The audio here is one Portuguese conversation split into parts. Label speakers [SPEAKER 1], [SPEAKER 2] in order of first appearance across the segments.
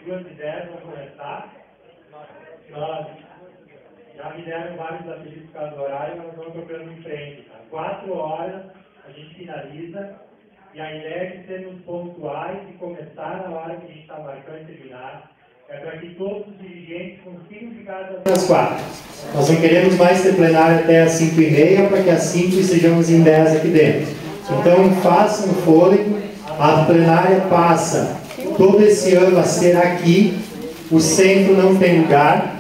[SPEAKER 1] 2h10 vamos começar. Nós já me deram vários apelidos por causa do horário, mas vamos tocando em frente. Tá? 4 horas a gente finaliza. E a ideia é que sermos pontuais e começar na hora que a gente está marcando e terminar. É para que todos os dirigentes consigam ficar até as 4. Nós não queremos mais ter plenário até as 5h30, para que às 5 estejamos em 10 aqui dentro. Então façam fôlego. A plenária passa todo esse ano a ser aqui. O centro não tem lugar.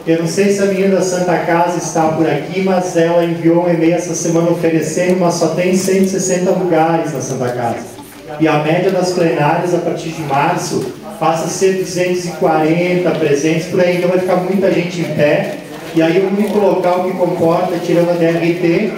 [SPEAKER 1] Eu não sei se a menina da Santa Casa está por aqui, mas ela enviou um e-mail essa semana oferecendo, mas só tem 160 lugares na Santa Casa. E a média das plenárias, a partir de março, passa a ser 240 presentes por aí, então vai ficar muita gente em pé. E aí o único local que comporta, tirando a DRT,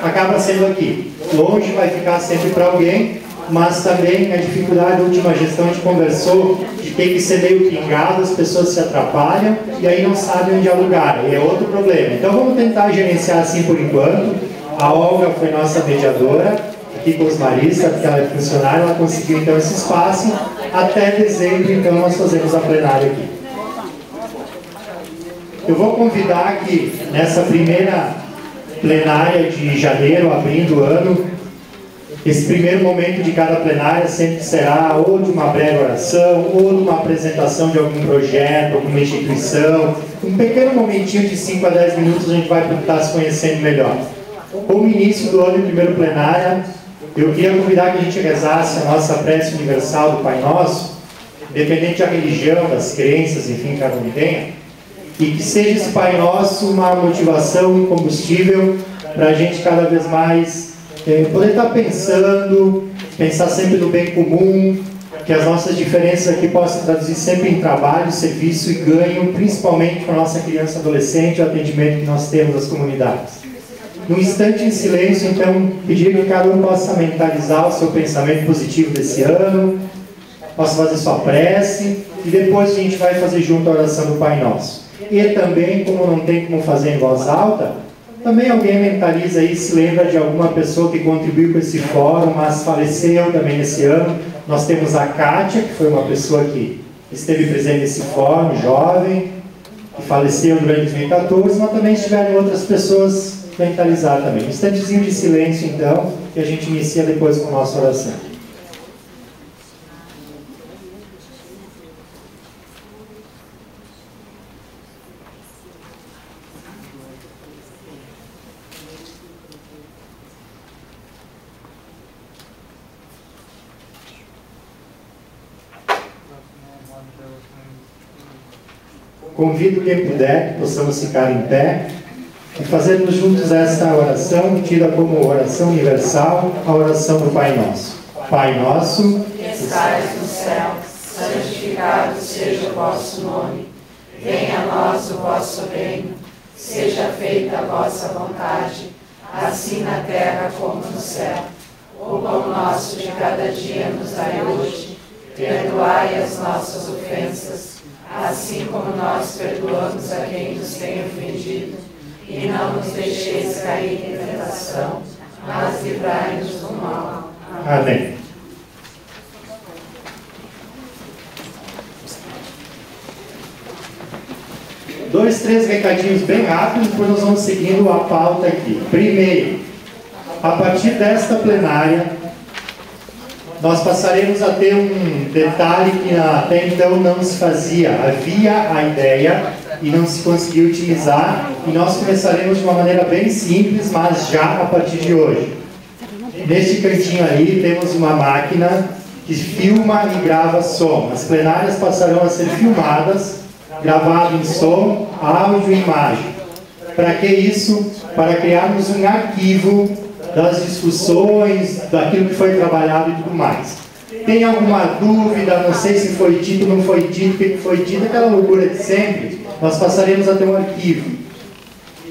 [SPEAKER 1] acaba sendo aqui. Longe vai ficar sempre para alguém, mas também a dificuldade da última gestão, a gente conversou, de ter que ser meio pingado, as pessoas se atrapalham e aí não sabem onde alugar, e é outro problema. Então vamos tentar gerenciar assim por enquanto. A Olga foi nossa mediadora, aqui com os maristas, porque ela é funcionária, ela conseguiu então esse espaço. Até dezembro, então, nós fazemos a plenária aqui. Eu vou convidar que nessa primeira plenária de janeiro, abrindo o ano, esse primeiro momento de cada plenária sempre será ou de uma breve oração, ou de uma apresentação de algum projeto, alguma instituição. Um pequeno momentinho de 5 a 10 minutos a gente vai estar se conhecendo melhor. Como início do ano, primeiro plenária, eu queria convidar que a gente rezasse a nossa prece universal do Pai Nosso, independente da religião, das crenças, enfim, que cada um tenha, e que seja esse Pai Nosso uma motivação, um combustível para a gente cada vez mais poder estar pensar sempre no bem comum, que as nossas diferenças aqui possam traduzir sempre em trabalho, serviço e ganho, principalmente para a nossa criança e adolescente, o atendimento que nós temos às comunidades. Num instante em silêncio, então, pedir que cada um possa mentalizar o seu pensamento positivo desse ano, possa fazer sua prece, e depois a gente vai fazer junto a oração do Pai Nosso. E também, como não tem como fazer em voz alta, também alguém mentaliza aí, se lembra de alguma pessoa que contribuiu com esse fórum, mas faleceu também esse ano. Nós temos a Kátia, que foi uma pessoa que esteve presente nesse fórum, jovem, que faleceu durante 2014, mas também estiveram outras pessoas mentalizar também. Um instantezinho de silêncio, então, que a gente inicia depois com a nossa oração. Convido quem puder que possamos ficar em pé e fazermos juntos esta oração, tida como oração universal, a oração do Pai Nosso. Pai Nosso,
[SPEAKER 2] que estais no céu, santificado seja o vosso nome. Venha a nós o vosso reino. Seja feita a vossa vontade, assim na terra como no céu. O pão nosso de cada dia nos dai hoje. Perdoai as nossas ofensas, assim como nós perdoamos a quem nos tem ofendido. E não nos deixeis cair em tentação, mas livrai-nos do mal.
[SPEAKER 1] Amém. Dois, três recadinhos bem rápidos, depois nós vamos seguindo a pauta aqui. Primeiro, a partir desta plenária, nós passaremos a ter um detalhe que até então não se fazia. Havia a ideia e não se conseguiu utilizar, e nós começaremos de uma maneira bem simples, mas já a partir de hoje. Neste cantinho ali temos uma máquina que filma e grava som. As plenárias passarão a ser filmadas, gravado em som, áudio e imagem. Para que isso? Para criarmos um arquivo das discussões, daquilo que foi trabalhado e tudo mais. Tem alguma dúvida, não sei se foi dito, não foi dito, o que foi dito, aquela loucura de sempre, nós passaremos a ter um arquivo.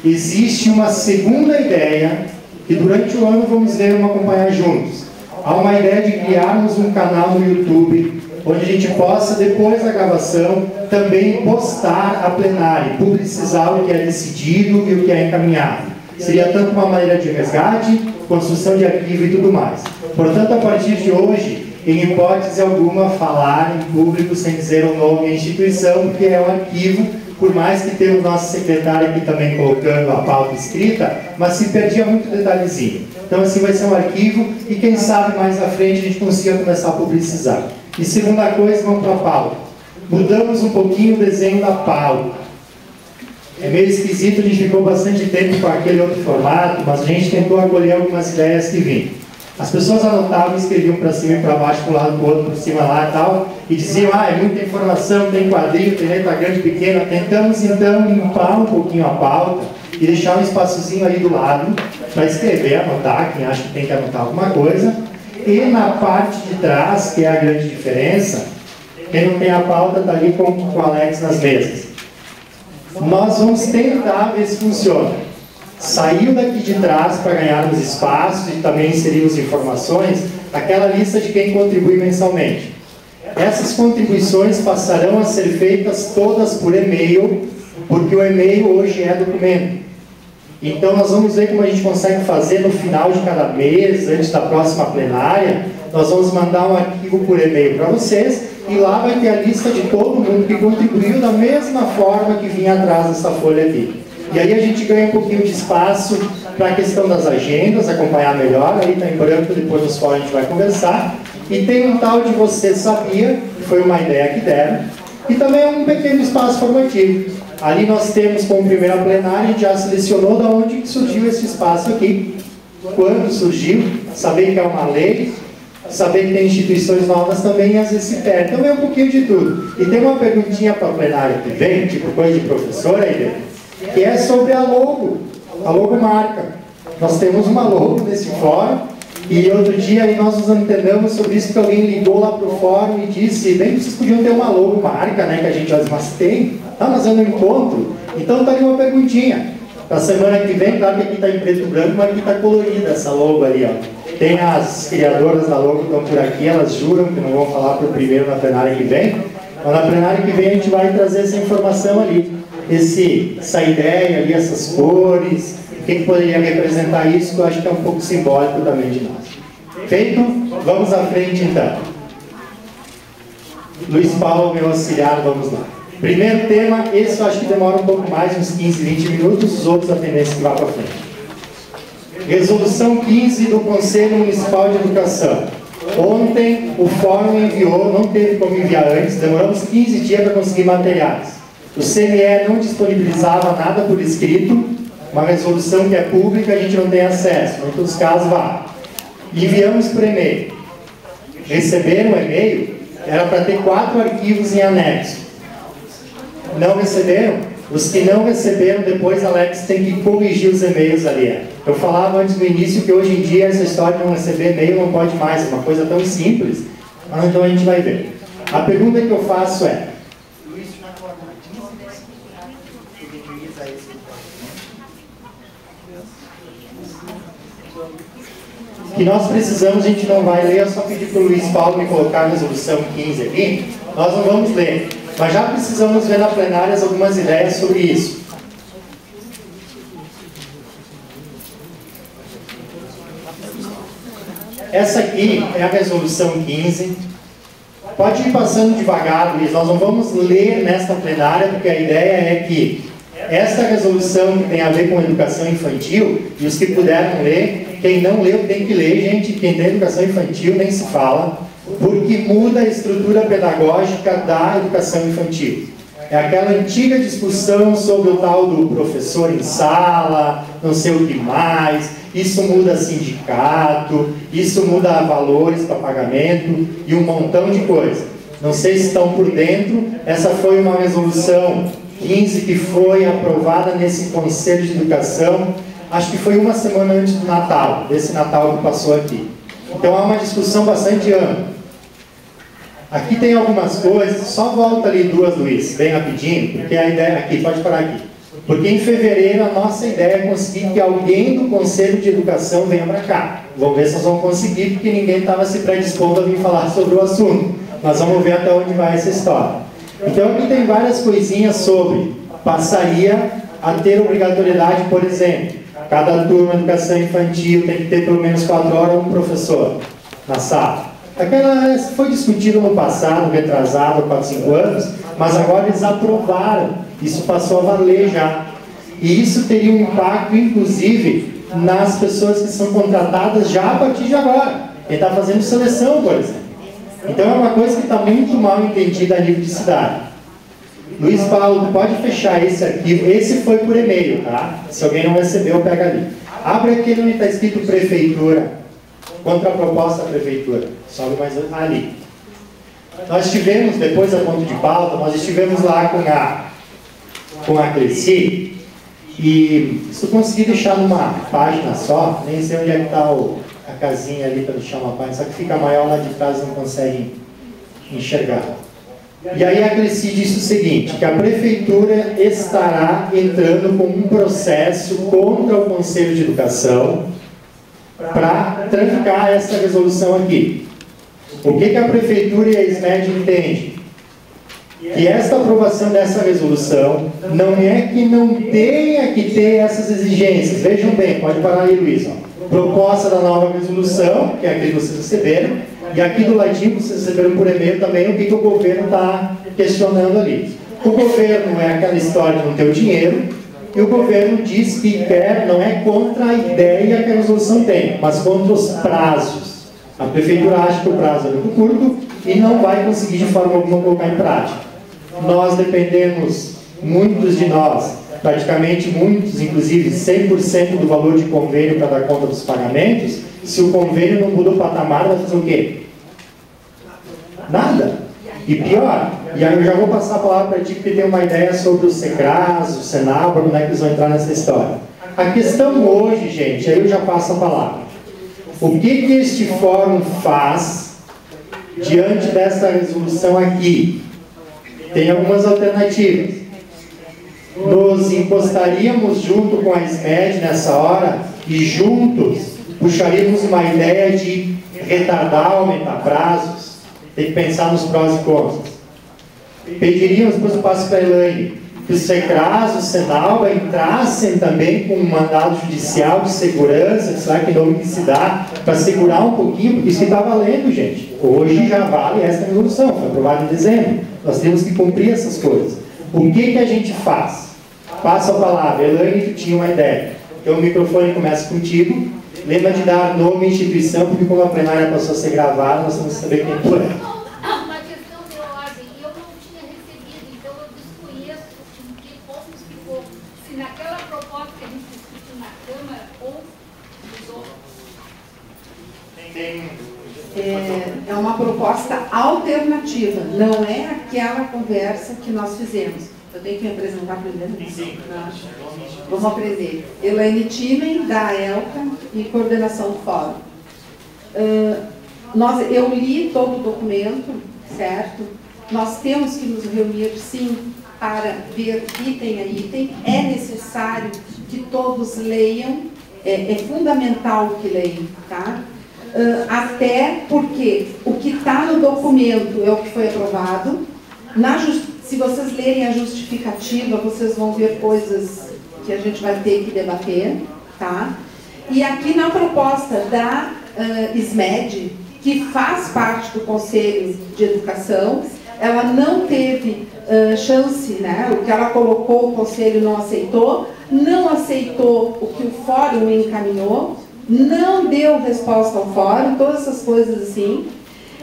[SPEAKER 1] Existe uma segunda ideia, que durante o ano vamos ver, vamos acompanhar juntos. Há uma ideia de criarmos um canal no YouTube, onde a gente possa, depois da gravação, também postar a plenária, publicizar o que é decidido e o que é encaminhado. Seria tanto uma maneira de resgate, construção de arquivo e tudo mais. Portanto, a partir de hoje, em hipótese alguma, falar em público sem dizer o nome e a instituição, porque é um arquivo, por mais que tenha o nosso secretário aqui também colocando a pauta escrita, mas se perdia muito detalhezinho. Então assim vai ser um arquivo e quem sabe mais à frente a gente consiga começar a publicizar. E segunda coisa, vamos para a pauta. Mudamos um pouquinho o desenho da pauta. É meio esquisito, a gente ficou bastante tempo com aquele outro formato, mas a gente tentou acolher algumas ideias que vinham. As pessoas anotavam, escreviam para cima e para baixo, para um lado, para o outro, por cima lá e tal, e diziam, é muita informação, tem quadrinho, tem letra grande, pequena. Tentamos então limpar um pouquinho a pauta e deixar um espaçozinho ali do lado para escrever, anotar, quem acha que tem que anotar alguma coisa. E na parte de trás, que é a grande diferença, quem não tem a pauta está ali com o Alex nas mesas. Nós vamos tentar ver se funciona. Saiu daqui de trás para ganharmos espaço e também inserirmos informações, aquela lista de quem contribui mensalmente. Essas contribuições passarão a ser feitas todas por e-mail, porque o e-mail hoje é documento. Então nós vamos ver como a gente consegue fazer no final de cada mês, antes da próxima plenária, nós vamos mandar um arquivo por e-mail para vocês, e lá vai ter a lista de todo mundo que contribuiu da mesma forma que vinha atrás dessa folha aqui. E aí a gente ganha um pouquinho de espaço para a questão das agendas, acompanhar melhor, aí está em branco, depois nos fóruns a gente vai conversar. E tem um tal de Você Sabia, que foi uma ideia que deram, e também um pequeno espaço formativo. Ali nós temos, como primeira plenária, a gente já selecionou de onde surgiu esse espaço aqui, quando surgiu, saber que é uma lei, saber que tem instituições novas também e às vezes se perde. Então é um pouquinho de tudo. E tem uma perguntinha para a plenária que vem, tipo coisa de professora aí, que é sobre a logomarca. Nós temos uma logo nesse fórum, e outro dia aí nós nos entendemos sobre isso, que alguém ligou lá para o fórum e disse, bem que vocês podiam ter uma logomarca, né, que a gente diz, mas tem, mas eu não encontro. Então está ali uma perguntinha. Para a semana que vem, claro que aqui está em preto e branco, mas aqui está colorida essa logo ali, ó. Tem as criadoras da logo que estão por aqui, elas juram que não vão falar para o primeiro na plenária que vem, mas na plenária que vem a gente vai trazer essa informação ali. Essa ideia ali, essas cores, o que poderia representar isso, que eu acho que é um pouco simbólico também de nós. Feito? Vamos à frente então. Luiz Paulo, meu auxiliar, vamos lá. Primeiro tema, esse eu acho que demora um pouco mais, uns 15, 20 minutos, os outros a tendência que vá para frente. Resolução 15 do Conselho Municipal de Educação. Ontem o fórum enviou, não teve como enviar antes, demoramos 15 dias para conseguir materiais. O CME não disponibilizava nada por escrito, uma resolução que é pública, a gente não tem acesso, em todos os casos vá. Enviamos por e-mail. Receberam o e-mail, era para ter 4 arquivos em anexo. Não receberam? Os que não receberam, depois Alex tem que corrigir os e-mails ali. Eu falava antes no início que hoje em dia essa história de não receber e-mail não pode mais, é uma coisa tão simples, mas então a gente vai ver. A pergunta que eu faço é, que nós precisamos, a gente não vai ler, eu só pedi para o Luiz Paulo me colocar a resolução 15 aqui, nós não vamos ler, mas já precisamos ver na plenária algumas ideias sobre isso. Essa aqui é a resolução 15, pode ir passando devagar, Luiz, nós não vamos ler nesta plenária, porque a ideia é que esta resolução que tem a ver com educação infantil, e os que puderam ler, quem não leu tem que ler, gente, quem tem educação infantil nem se fala, porque muda a estrutura pedagógica da educação infantil. É aquela antiga discussão sobre o tal do professor em sala, não sei o que mais, isso muda sindicato, isso muda valores para pagamento e um montão de coisa. Não sei se estão por dentro, essa foi uma resolução 15 que foi aprovada nesse Conselho de Educação, acho que foi uma semana antes do Natal, desse Natal que passou aqui. Então há uma discussão bastante ampla. Aqui tem algumas coisas, só volta ali 2, Luiz, bem rapidinho, porque a ideia, aqui, pode parar aqui. Porque em fevereiro a nossa ideia é conseguir que alguém do Conselho de Educação venha para cá. Vamos ver se nós vamos conseguir, porque ninguém estava se predispondo a vir falar sobre o assunto. Mas vamos ver até onde vai essa história. Então aqui tem várias coisinhas sobre, passaria a ter obrigatoriedade, por exemplo, cada turma de educação infantil tem que ter pelo menos 4 horas um professor na sala. Aquela foi discutido no passado, retrasado, 4, 5 anos, mas agora eles aprovaram. Isso passou a valer já. E isso teria um impacto, inclusive, nas pessoas que são contratadas já a partir de agora. Ele está fazendo seleção, por exemplo. Então é uma coisa que está muito mal entendida a nível de cidade. Luiz Paulo, tu pode fechar esse arquivo. Esse foi por e-mail, tá? Se alguém não recebeu, pega ali. Abre aquele onde está escrito prefeitura. Contra a proposta da prefeitura. Sobe mais ali. Nós tivemos, depois da ponto de pauta, nós estivemos lá com a Cleci. E se tu conseguir deixar numa página só, nem sei onde é que está a casinha ali para deixar uma página, só que fica maior lá de trás, não conseguem enxergar. E aí a Cleci disse o seguinte, que a prefeitura estará entrando com um processo contra o Conselho de Educação para trancar essa resolução aqui. O que a prefeitura e a SMED entendem? Que esta aprovação dessa resolução não é que não tenha que ter essas exigências. Vejam bem, pode parar aí, Luiz. Proposta da nova resolução, que é aqui que vocês receberam, e aqui do ladinho, que vocês receberam por e-mail também, o que o governo está questionando ali. O governo é aquela história de não ter o dinheiro, e o governo diz que quer, não é contra a ideia que a resolução tem, mas contra os prazos. A prefeitura acha que o prazo é muito curto e não vai conseguir de forma alguma colocar em prática. Nós dependemos, muitos de nós, praticamente muitos, inclusive 100% do valor de convênio para dar conta dos pagamentos. Se o convênio não muda o patamar, vai fazer o quê? Nada. E pior, e aí eu já vou passar a palavra para ti, porque tem uma ideia sobre o SECRAS, o SENABRA, como é que eles vão entrar nessa história. A questão hoje, gente, aí eu já passo a palavra. O que este fórum faz diante dessa resolução aqui? Tem algumas alternativas. Nos encostaríamos junto com a SMED nessa hora e juntos puxaríamos uma ideia de retardar, aumentar prazos. Tem que pensar nos prós e contras. Pediríamos, depois eu passo para a Elaine, que o SECRAS, o SENALBA entrassem também com um mandado judicial de segurança, sei lá que nome que se dá, para segurar um pouquinho, porque isso que está valendo, gente. Hoje já vale essa resolução, foi aprovada em dezembro. Nós temos que cumprir essas coisas. O que a gente faz? Passo a palavra. Elaine, tu tinha uma ideia. Então o microfone começa contigo. Lembra de dar nome e instituição, porque como a plenária passou a ser gravada, nós vamos saber quem tu é.
[SPEAKER 3] Uma questão de ordem. Eu não tinha recebido, então eu desconheço como ficou. Se naquela proposta que a gente discutiu na Câmara ou mudou.
[SPEAKER 2] É uma proposta alternativa, não é aquela conversa que nós fizemos. Eu tenho que me apresentar primeiro?
[SPEAKER 1] Sim.
[SPEAKER 2] Vamos aprender. Elaine Timen, da ELCA e coordenação do fórum. Eu li todo o documento, certo? Nós temos que nos reunir, sim, para ver item a item. É necessário que todos leiam, é fundamental que leiam, tá? Até porque o que está no documento é o que foi aprovado. Se vocês lerem a justificativa, vocês vão ver coisas que a gente vai ter que debater, tá? E aqui na proposta da SMED, que faz parte do Conselho de Educação, ela não teve chance, né? O que ela colocou, o Conselho não aceitou o que o Fórum encaminhou, não deu resposta ao Fórum, todas essas coisas assim.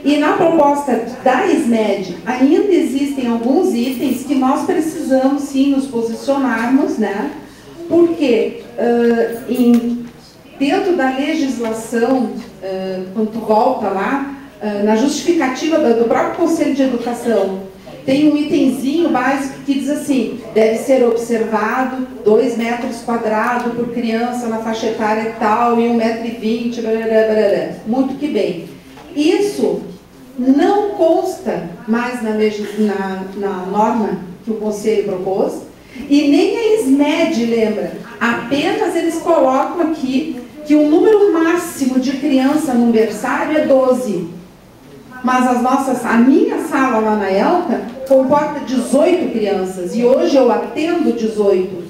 [SPEAKER 2] E na proposta da SMED, ainda existem alguns itens que nós precisamos, sim, nos posicionarmos, né? Porque dentro da legislação, quando tu volta lá, na justificativa do próprio Conselho de Educação, tem um itemzinho básico que diz assim: deve ser observado 2 metros quadrados por criança na faixa etária tal e 1,20 m, muito que bem. Isso não consta mais na norma que o Conselho propôs, e nem a SMED lembra. Apenas eles colocam aqui que o número máximo de criança num berçário é 12. Mas a minha sala lá na ELCA comporta 18 crianças, e hoje eu atendo 18.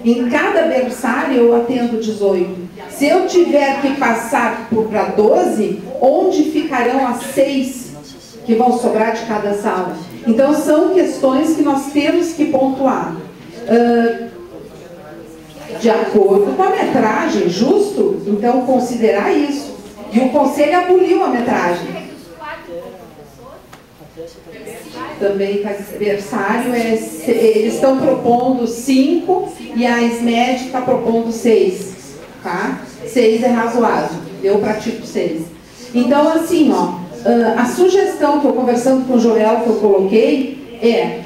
[SPEAKER 2] Em cada berçário eu atendo 18. Se eu tiver que passar para 12,
[SPEAKER 4] onde ficarão as 6 que vão sobrar de cada sala? Então, são questões que nós temos que pontuar. De acordo com a metragem, justo? Então, considerar isso. E o Conselho aboliu a metragem. Também berçário, eles estão propondo 5 e a SMED está propondo 6. Tá? 6 é razoável, eu pratico 6. Então, assim, ó, a sugestão que eu, conversando com o Joel, que eu coloquei, é: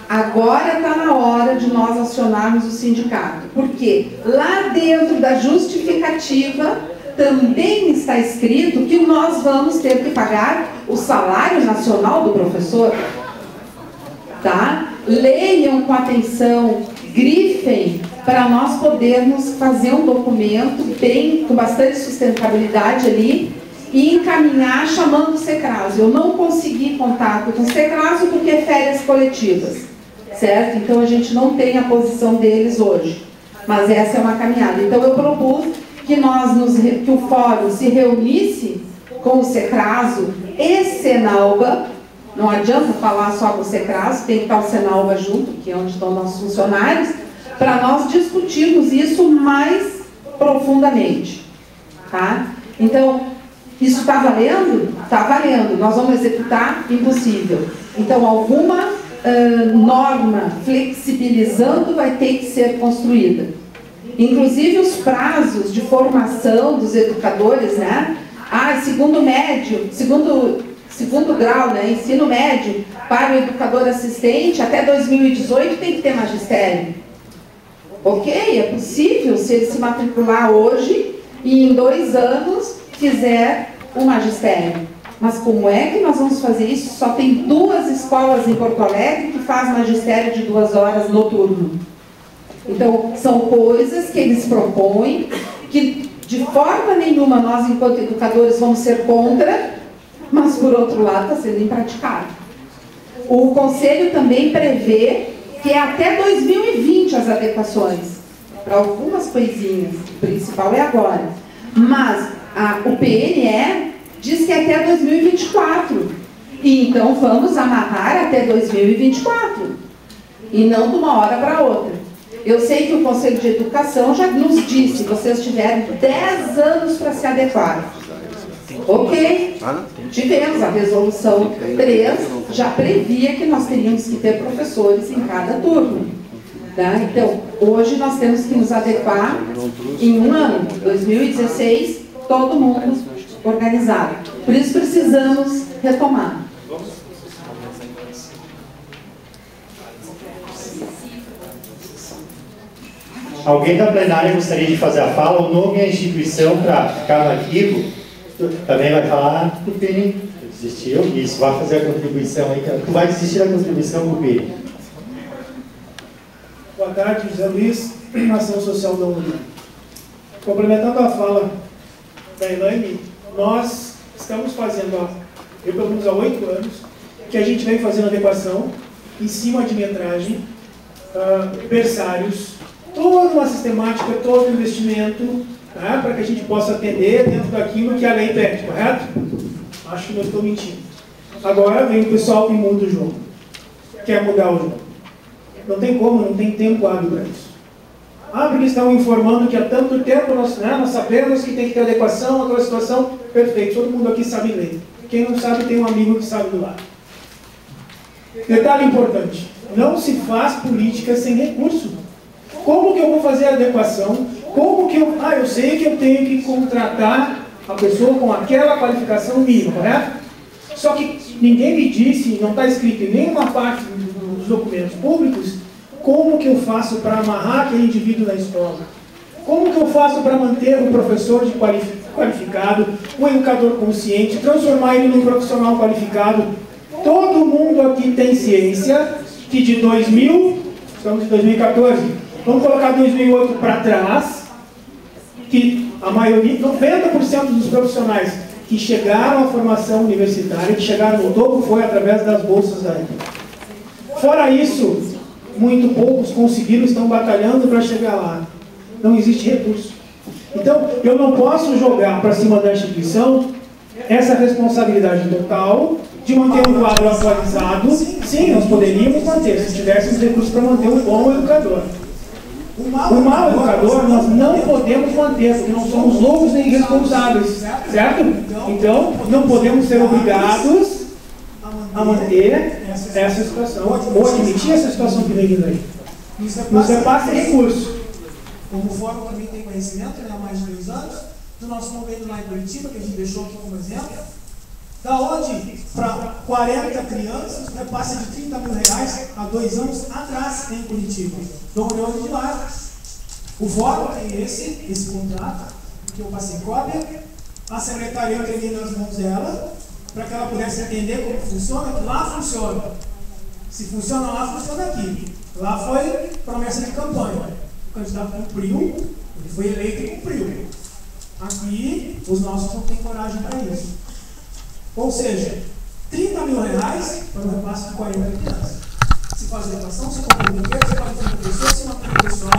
[SPEAKER 4] agora está na hora de nós acionarmos o sindicato. Porque lá dentro da justificativa também está escrito que nós vamos ter que pagar o salário nacional do professor. Tá? Leiam com atenção, grifem, para nós podermos fazer um documento bem, com bastante sustentabilidade ali, e encaminhar chamando o Secraso. Eu não consegui contato com o Secraso porque é férias coletivas, certo? Então a gente não tem a posição deles hoje, mas essa é uma caminhada. Então eu propus que que o fórum se reunisse com o Secraso e Senalba. Não adianta falar só com o Secraso, tem que estar o Senalba junto, que é onde estão nossos funcionários, para nós discutirmos isso mais profundamente. Tá? Então, isso está valendo? Está valendo. Nós vamos executar? Impossível. Então, alguma norma flexibilizando vai ter que ser construída. Inclusive, os prazos de formação dos educadores, né? Segundo grau, né? Ensino médio, para o educador assistente, até 2018 tem que ter magistério. Ok, é possível se ele se matricular hoje e em 2 anos fizer um magistério. Mas como é que nós vamos fazer isso? Só tem 2 escolas em Porto Alegre que faz magistério de 2 horas noturno. Então, são coisas que eles propõem, que de forma nenhuma nós, enquanto educadores, vamos ser contra, mas por outro lado está sendo impraticável. O Conselho também prevê que é até 2020 as adequações, para algumas coisinhas, o principal é agora. Mas o PNE diz que é até 2024, e então vamos amarrar até 2024, e não de uma hora para outra. Eu sei que o Conselho de Educação já nos disse, vocês tiveram 10 anos para se adequar. Ok, tivemos a resolução 3, já previa que nós teríamos que ter professores em cada turno. Tá? Então, hoje nós temos que nos adequar em um ano, 2016, todo mundo organizado. Por isso precisamos retomar.
[SPEAKER 1] Alguém da plenária gostaria de fazer a fala? O nome e a instituição para ficar no arquivo. Também vai falar do PIN. Desistiu? Isso, vai fazer a contribuição aí. Tu vai desistir da contribuição do PIN.
[SPEAKER 5] Boa tarde, José Luiz, Ação Social da UNI. Complementando a fala da Elaine, nós estamos fazendo, eu pelo menos há 8 anos, que a gente vem fazendo adequação em cima de metragem, berçários, toda uma sistemática, todo o investimento, tá, para que a gente possa atender dentro daquilo que a lei pede, correto? Acho que não estou mentindo. Agora vem o pessoal que muda o jogo, quer mudar o jogo. Não tem como, não tem tempo hábil para isso. Porque eles estão informando que há tanto tempo nós sabemos que tem que ter adequação, aquela situação, perfeito, todo mundo aqui sabe ler. Quem não sabe tem um amigo que sabe do lado. Detalhe importante, não se faz política sem recurso. Como que eu vou fazer a adequação? Como que eu sei que eu tenho que contratar a pessoa com aquela qualificação mínima, correto? Só que ninguém me disse, não está escrito em nenhuma parte dos documentos públicos, como que eu faço para amarrar aquele indivíduo na escola? Como que eu faço para manter o professor de qualificado, o educador consciente, transformar ele num profissional qualificado? Todo mundo aqui tem ciência que de 2000, estamos em 2014, vamos colocar 2008 para trás, que a maioria, 90% dos profissionais que chegaram à formação universitária, que chegaram no topo, foi através das bolsas da época. Fora isso, muito poucos conseguiram, estão batalhando para chegar lá. Não existe recurso. Então, eu não posso jogar para cima da instituição essa responsabilidade total de manter um quadro atualizado. Sim, nós poderíamos manter, se tivéssemos recursos para manter um bom educador. O mau educador nós não podemos manter, porque não somos loucos nem irresponsáveis, certo? Então, não podemos ser obrigados a manter essa situação, ou admitir essa situação que vem vindo aí. Nos repasse recurso.
[SPEAKER 6] Como o fórum também tem conhecimento, há mais de 2 anos, do nosso convênio lá em Curitiba, que a gente deixou aqui como exemplo, da onde para 40 crianças, repasse de 30 mil reais há 2 anos atrás em Curitiba. Dom Leandro de Lara. O fórum tem esse contrato, que eu passei cópia, a secretaria eu entreguei nas mãos dela, para que ela pudesse entender como funciona, que lá funciona. Se funciona lá, funciona aqui. Lá foi promessa de campanha. O candidato cumpriu, ele foi eleito e cumpriu. Aqui, os nossos não têm coragem para isso. Ou seja, 30 mil reais para um repasse de 40 crianças. Se faz educação, se compra brinquedo, se faz uma pessoa, se mantém o pessoal,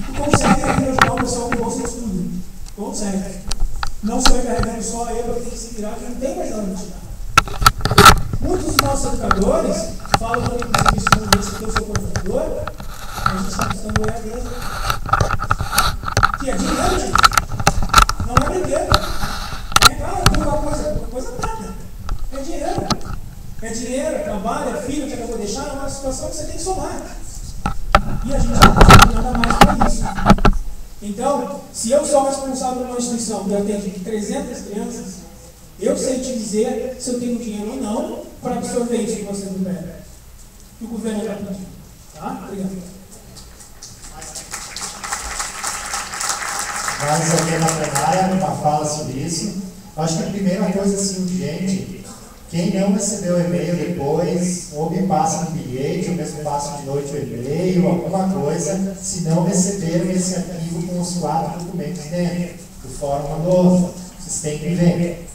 [SPEAKER 6] e consegue ajudar o pessoal com bolsa de estudo. Consegue. Não sou encarregando só eu, eu tenho que se virar, que não tem mais onde tirar. Muitos dos nossos educadores falam também que os estudantes que eu sou professor, a gente está precisando do EAD. Que é dinheiro, gente. Não é brinquedo. Uma coisa nada. É dinheiro. É dinheiro, é trabalho, é filho que acabou de deixar, é uma situação que você tem que somar. E a gente não tem nada mais para isso. Então, se eu sou responsável por uma instituição que atende 300 crianças, eu sei te dizer se eu tenho dinheiro ou não para absorver isso que você me pede. Que o governo já pediu. Tá? Obrigado.
[SPEAKER 1] Mais alguém na plenária, uma fala sobre isso? Acho que a primeira coisa assim, urgente, quem não recebeu o e-mail depois, ou me passa no bilhete, ou mesmo passa de noite o e-mail, alguma coisa, se não receberam esse arquivo com os 4 documentos dentro. O fórum mandou, vocês têm que ver.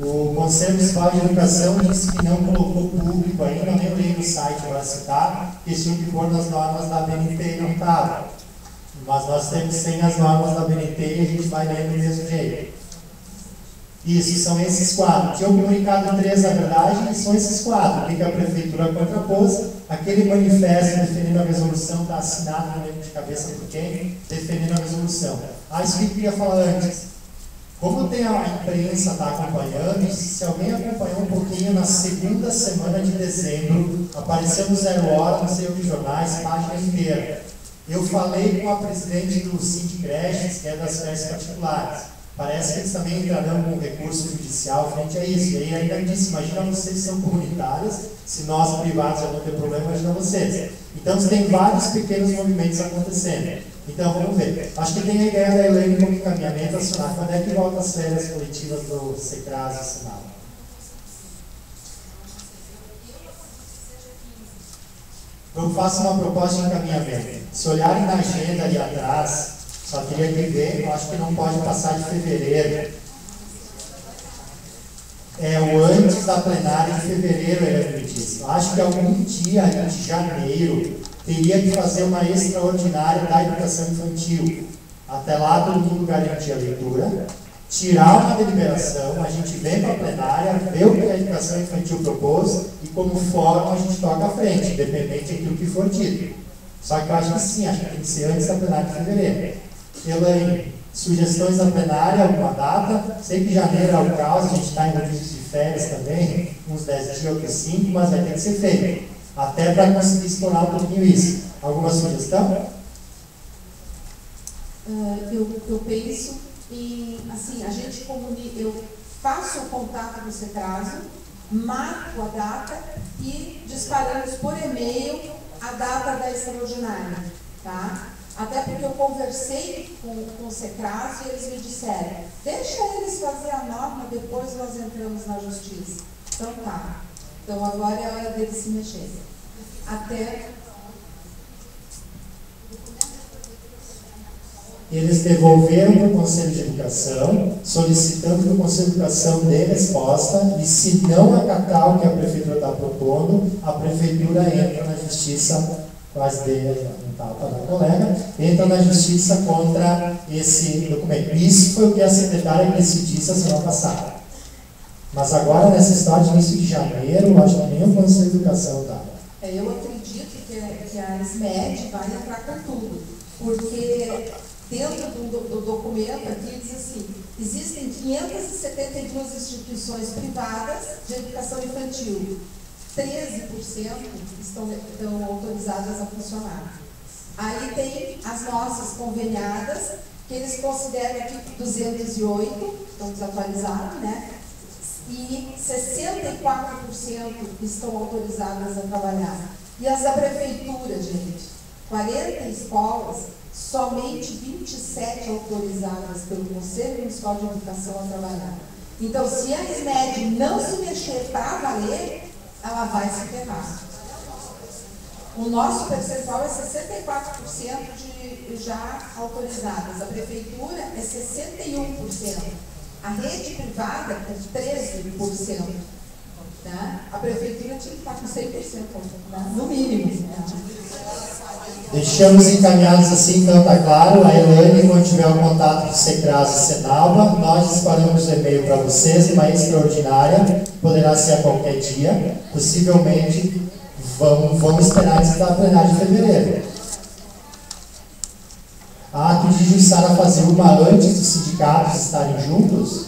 [SPEAKER 1] O Conselho Municipal de Educação disse que não colocou público ainda, nem li no site para citar, que tinha que pôr nas normas da BNT e não estava. Mas nós temos sem as normas da BNT e a gente vai ler do mesmo jeito. Isso, são esses 4. Tinha um comunicado 3, na verdade, e são esses 4. O que a Prefeitura contrapôs, aquele manifesto defendendo a resolução está assinado, não lembro de cabeça por quem, defendendo a resolução. Isso que eu queria falar antes. Como tem a imprensa está acompanhando, se alguém acompanhou um pouquinho, na segunda semana de dezembro, apareceu no 0 Hora, não sei o que jornais, página inteira. Eu falei com a presidente do Sindicreches, que é das creches particulares. Parece que eles também entrarão com recurso judicial frente a isso. E aí ainda disse, imagina vocês que são comunitários, se nós privados já não tem problema, imagina vocês. Então tem vários pequenos movimentos acontecendo. Então vamos ver. Acho que tem a ideia da Elaine como encaminhamento acionar. Quando é que volta as férias coletivas do SECRAS e Senado? Eu faço uma proposta de encaminhamento. Se olharem na agenda ali atrás, só queria que ver, eu acho que não pode passar de fevereiro. É o antes da plenária de fevereiro, ele me disse. Eu acho que algum dia ali de janeiro teria que fazer uma extraordinária da educação infantil. Até lá todo mundo garantir a leitura, tirar uma deliberação, a gente vem para a plenária, vê o que a educação infantil propôs e como fórum a gente toca à frente, independente daquilo que for dito. Só que eu acho que sim, acho que tem que ser antes da plenária de fevereiro. Elaine, sugestões da plenária, alguma data? Sei que janeiro é o caos, a gente está em início de férias também, uns 10 dias, outros 5, mas vai ter que ser feito. Até para conseguir explorar um pouquinho isso. Alguma sugestão?
[SPEAKER 4] Eu penso em, assim, a gente comunica, eu faço o contato no SECRAS, marco a data e disparamos por e-mail a data da extraordinária, tá? Até porque eu conversei com o SECRAS e eles me disseram, deixa eles fazer a norma, depois nós entramos na justiça. Então tá. Então agora é a hora deles se mexerem. Até...
[SPEAKER 1] Eles devolveram para o Conselho de Educação, solicitando que o Conselho de Educação dê resposta, e se não acatar o que a Prefeitura está propondo, a Prefeitura entra na Justiça quase dele não estava para a colega, entram na justiça contra esse documento. Isso foi o que a secretária Cresci disse a semana passada. Mas agora, nessa história de início de janeiro, eu acho que nem o Conselho de Educação está.
[SPEAKER 4] Eu acredito que a SMED vai entrar com tudo, porque dentro do documento aqui diz assim, existem 572 instituições privadas de educação infantil, 13% estão autorizadas a funcionar. Aí tem as nossas conveniadas, que eles consideram aqui 208, estão desatualizados, né? E 64% estão autorizadas a trabalhar. E as da prefeitura, gente, 40 escolas, somente 27 autorizadas pelo Conselho Municipal de Educação a trabalhar. Então, se a SMED não se mexer para valer, ela vai se ferrar. O nosso percentual é 64% de já autorizadas. A prefeitura é 61%. A rede privada é 13%. Tá? A prefeitura tinha que estar com 100%, tá? No mínimo.
[SPEAKER 1] Deixamos encaminhados assim, então está claro. A Elaine, quando tiver o contato do Secras e Senalva, nós disparamos o e-mail para vocês, uma extraordinária, poderá ser a qualquer dia, possivelmente vamos esperar antes da plenária de fevereiro. Tu diz, Jussara, fazer uma antes dos sindicatos estarem juntos?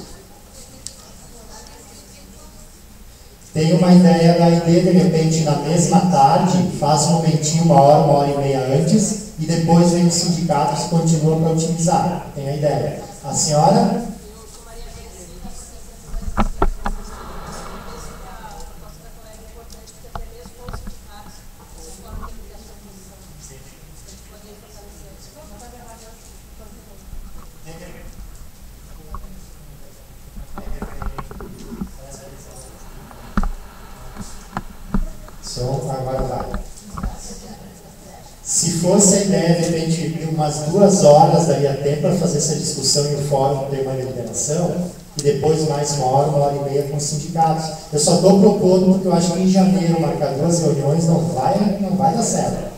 [SPEAKER 1] Tem uma ideia da ID, de repente, na mesma tarde, faz um momentinho, uma hora e meia antes, e depois vem os sindicatos e continuam para otimizar. Tem a ideia. A senhora? Agora vai. Se fosse a ideia, de repente, de umas 2 horas daria tempo para fazer essa discussão em um fórum ter uma deliberação, e depois mais uma hora e meia com os sindicatos. Eu só estou propondo porque eu acho que em janeiro marcar 2 reuniões não vai dar certo.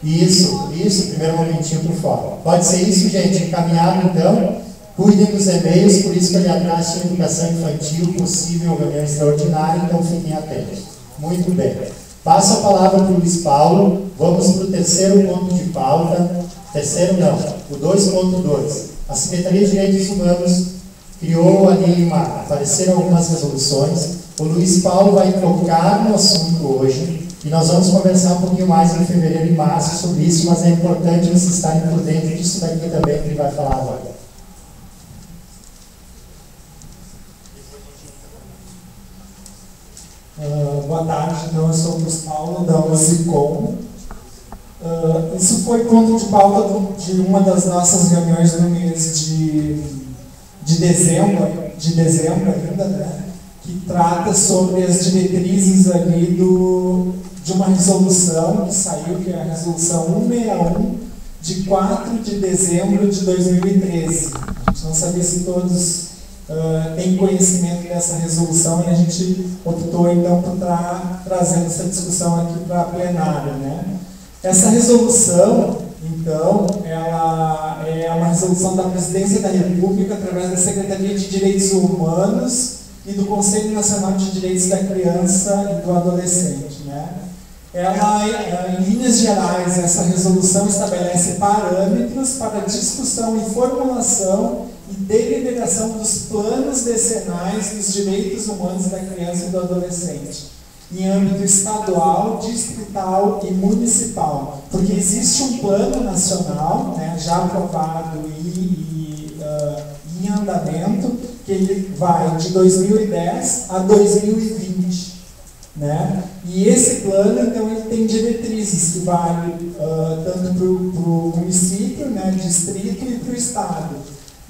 [SPEAKER 1] Isso, primeiro momentinho para o fórum. Pode ser isso, gente, encaminhado então. Cuidem dos e-mails, por isso que ali atrás tinha educação infantil, possível reunião extraordinária, então fiquem atentos. Muito bem. Passo a palavra para o Luiz Paulo. Vamos para o terceiro ponto de pauta. Terceiro não, o 2.2. A Secretaria de Direitos Humanos criou ali apareceram algumas resoluções. O Luiz Paulo vai tocar no assunto hoje e nós vamos conversar um pouquinho mais em fevereiro e março sobre isso, mas é importante vocês estarem por dentro disso daqui também que ele vai falar agora.
[SPEAKER 7] Boa tarde, então eu sou o Luiz Paulo, da UCICOM. Isso foi ponto de pauta de uma das nossas reuniões no mês de dezembro ainda, né, que trata sobre as diretrizes ali de uma resolução que saiu, que é a resolução 161, de 4 de dezembro de 2013. A gente não sabia se todos tem conhecimento dessa resolução e a gente optou então por estar trazendo essa discussão aqui para a plenária, né? Essa resolução, então, ela é uma resolução da Presidência da República através da Secretaria de Direitos Humanos e do Conselho Nacional de Direitos da Criança e do Adolescente, né? Ela, em linhas gerais, essa resolução estabelece parâmetros para discussão e formulação e deliberação dos planos decenais dos direitos humanos da criança e do adolescente, em âmbito estadual, distrital e municipal. Porque existe um plano nacional, né, já aprovado e em andamento, que ele vai de 2010 a 2020. Né? E esse plano, então, ele tem diretrizes que valem tanto para o município, né, distrito e para o estado.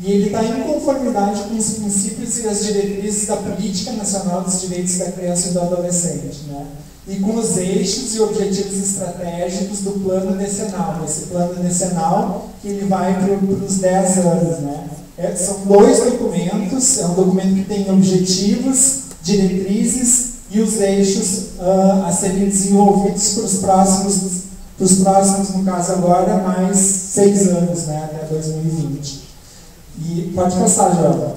[SPEAKER 7] E ele está em conformidade com os princípios e as diretrizes da Política Nacional dos Direitos da Criança e do Adolescente, né? E com os eixos e objetivos estratégicos do plano decenal. Esse plano decenal que ele vai para os 10 anos, né? São 2 documentos, é um documento que tem objetivos, diretrizes e os eixos a serem desenvolvidos para os próximos, no caso agora, mais 6 anos, né, até 2020. E pode passar, João.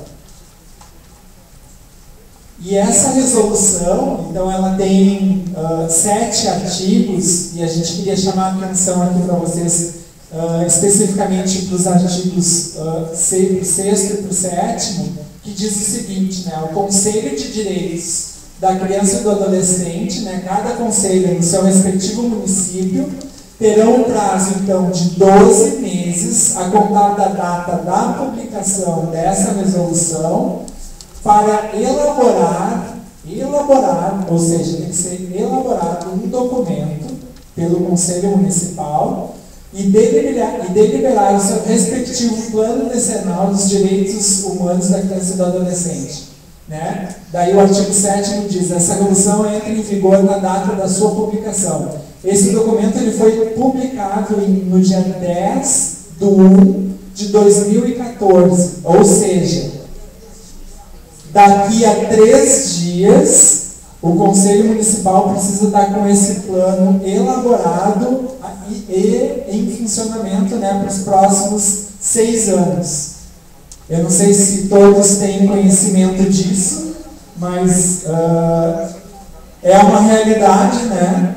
[SPEAKER 7] E essa resolução, então, ela tem 7 artigos, e a gente queria chamar a atenção aqui para vocês, especificamente para os artigos 6º e para o 7º, que diz o seguinte, né, o Conselho de Direitos da Criança e do Adolescente, né, cada conselho no seu respectivo município, terão um prazo, então, de 12 meses, a contar da data da publicação dessa resolução, para elaborar, ou seja, tem que ser elaborado um documento pelo Conselho Municipal e deliberar o seu respectivo plano decenal dos direitos humanos da criança e do adolescente. Né? Daí o artigo 7º diz, essa resolução entra em vigor na data da sua publicação. Esse documento ele foi publicado no dia 10/1/2014, ou seja, daqui a 3 dias, o Conselho Municipal precisa estar com esse plano elaborado e em funcionamento, né, para os próximos 6 anos. Eu não sei se todos têm conhecimento disso, mas é uma realidade, né?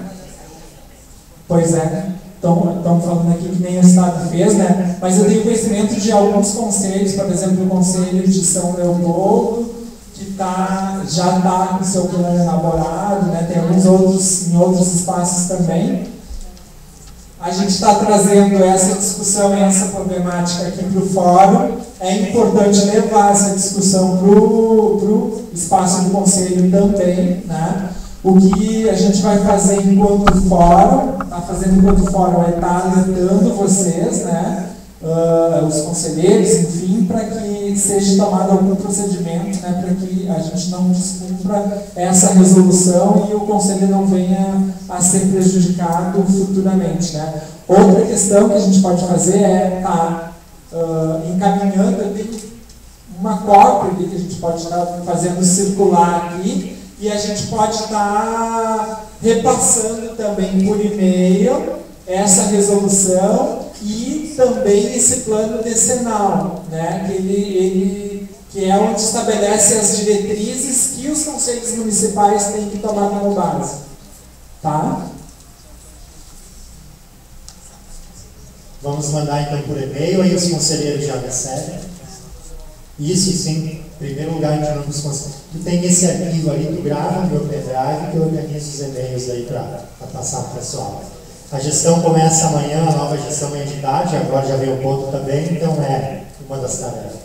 [SPEAKER 7] Pois é, estão falando aqui que nem o Estado fez, né? Mas eu tenho conhecimento de alguns conselhos, por exemplo, o Conselho de São Leopoldo, que já está com o seu plano elaborado, né? Tem alguns outros em outros espaços também. A gente está trazendo essa discussão e essa problemática aqui para o fórum. É importante levar essa discussão para o espaço do Conselho também, né? O que a gente vai fazer enquanto fórum, é estar alertando vocês, né? Os conselheiros, enfim, para que seja tomado algum procedimento, né, para que a gente não descumpra essa resolução e o Conselho não venha a ser prejudicado futuramente. Né. Outra questão que a gente pode fazer é estar encaminhando, eu tenho uma cópia ali que a gente pode estar fazendo circular aqui, e a gente pode estar repassando também por e-mail essa resolução e também esse plano decenal, né, que é onde estabelece as diretrizes que os conselhos municipais têm que tomar como base. Tá?
[SPEAKER 1] Vamos mandar então por e-mail, aí os conselheiros já recebem. Isso sim, em primeiro lugar, a gente não nos conselheiros. Tu tem esse arquivo ali, tu grava no meu pendrive que eu organizo os e-mails aí para passar para o pessoal. A gestão começa amanhã, a nova gestão é entidade, agora já veio o ponto também, então é uma das tarefas.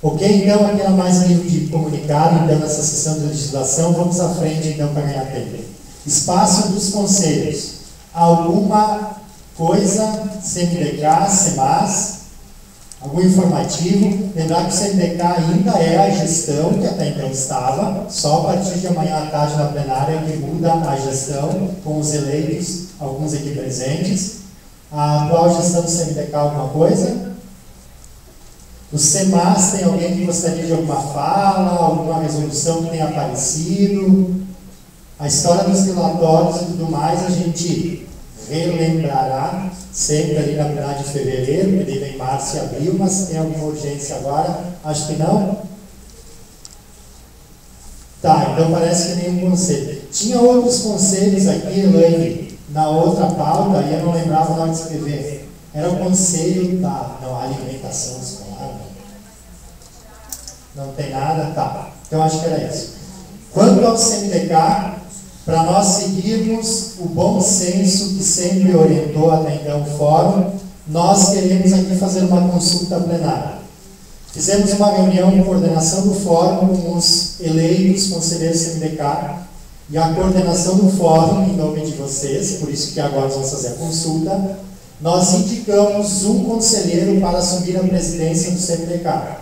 [SPEAKER 1] Ok, então aqui era mais um livro de comunicado, então nessa sessão de legislação, vamos à frente então para ganhar tempo. Espaço dos conselhos. Alguma coisa, CMDK, CEMAS, algum informativo? Lembrar que o CMDK ainda é a gestão que até então estava, só a partir de amanhã à tarde na plenária que muda a gestão com os eleitos, alguns aqui presentes. A atual gestão do CMDK, alguma coisa? O CEMAS, tem alguém que gostaria de alguma fala, alguma resolução que tenha aparecido? A história dos relatórios e tudo mais a gente relembrará sempre ali na plenária de fevereiro, porque vem março e abril, mas tem alguma urgência agora? Acho que não. Tá, então parece que nenhum conselho. Tinha outros conselhos aqui, Elaine, na outra pauta, e eu não lembrava na hora de escrever. Era o conselho da alimentação escolar. Não tem nada? Tá. Então acho que era isso. Quanto ao CMDK, para nós seguirmos o bom senso que sempre orientou até então o fórum, nós queremos aqui fazer uma consulta plenária. Fizemos uma reunião de coordenação do fórum com os eleitos conselheiros CMDK e a coordenação do fórum, em nome de vocês, por isso que agora vamos fazer a consulta, nós indicamos um conselheiro para assumir a presidência do CMDK.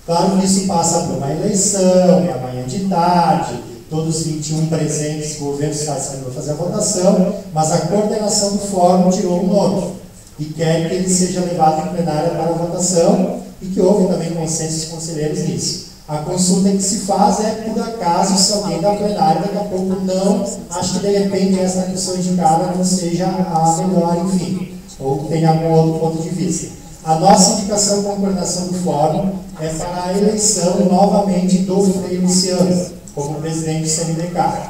[SPEAKER 1] Claro que isso passa por uma eleição, é amanhã de tarde, todos os 21 presentes, o governo está para fazer a votação, mas a coordenação do fórum tirou um nome e quer que ele seja levado em plenária para a votação e que houve também consenso dos conselheiros nisso.
[SPEAKER 8] A consulta que se faz é, por acaso, se alguém da plenária daqui a pouco não, acho que de repente essa pessoa indicada não seja a melhor, enfim, ou tenha algum outro ponto de vista. A nossa indicação com a coordenação do fórum é para a eleição novamente do Frei Luciano como presidente do CMDK.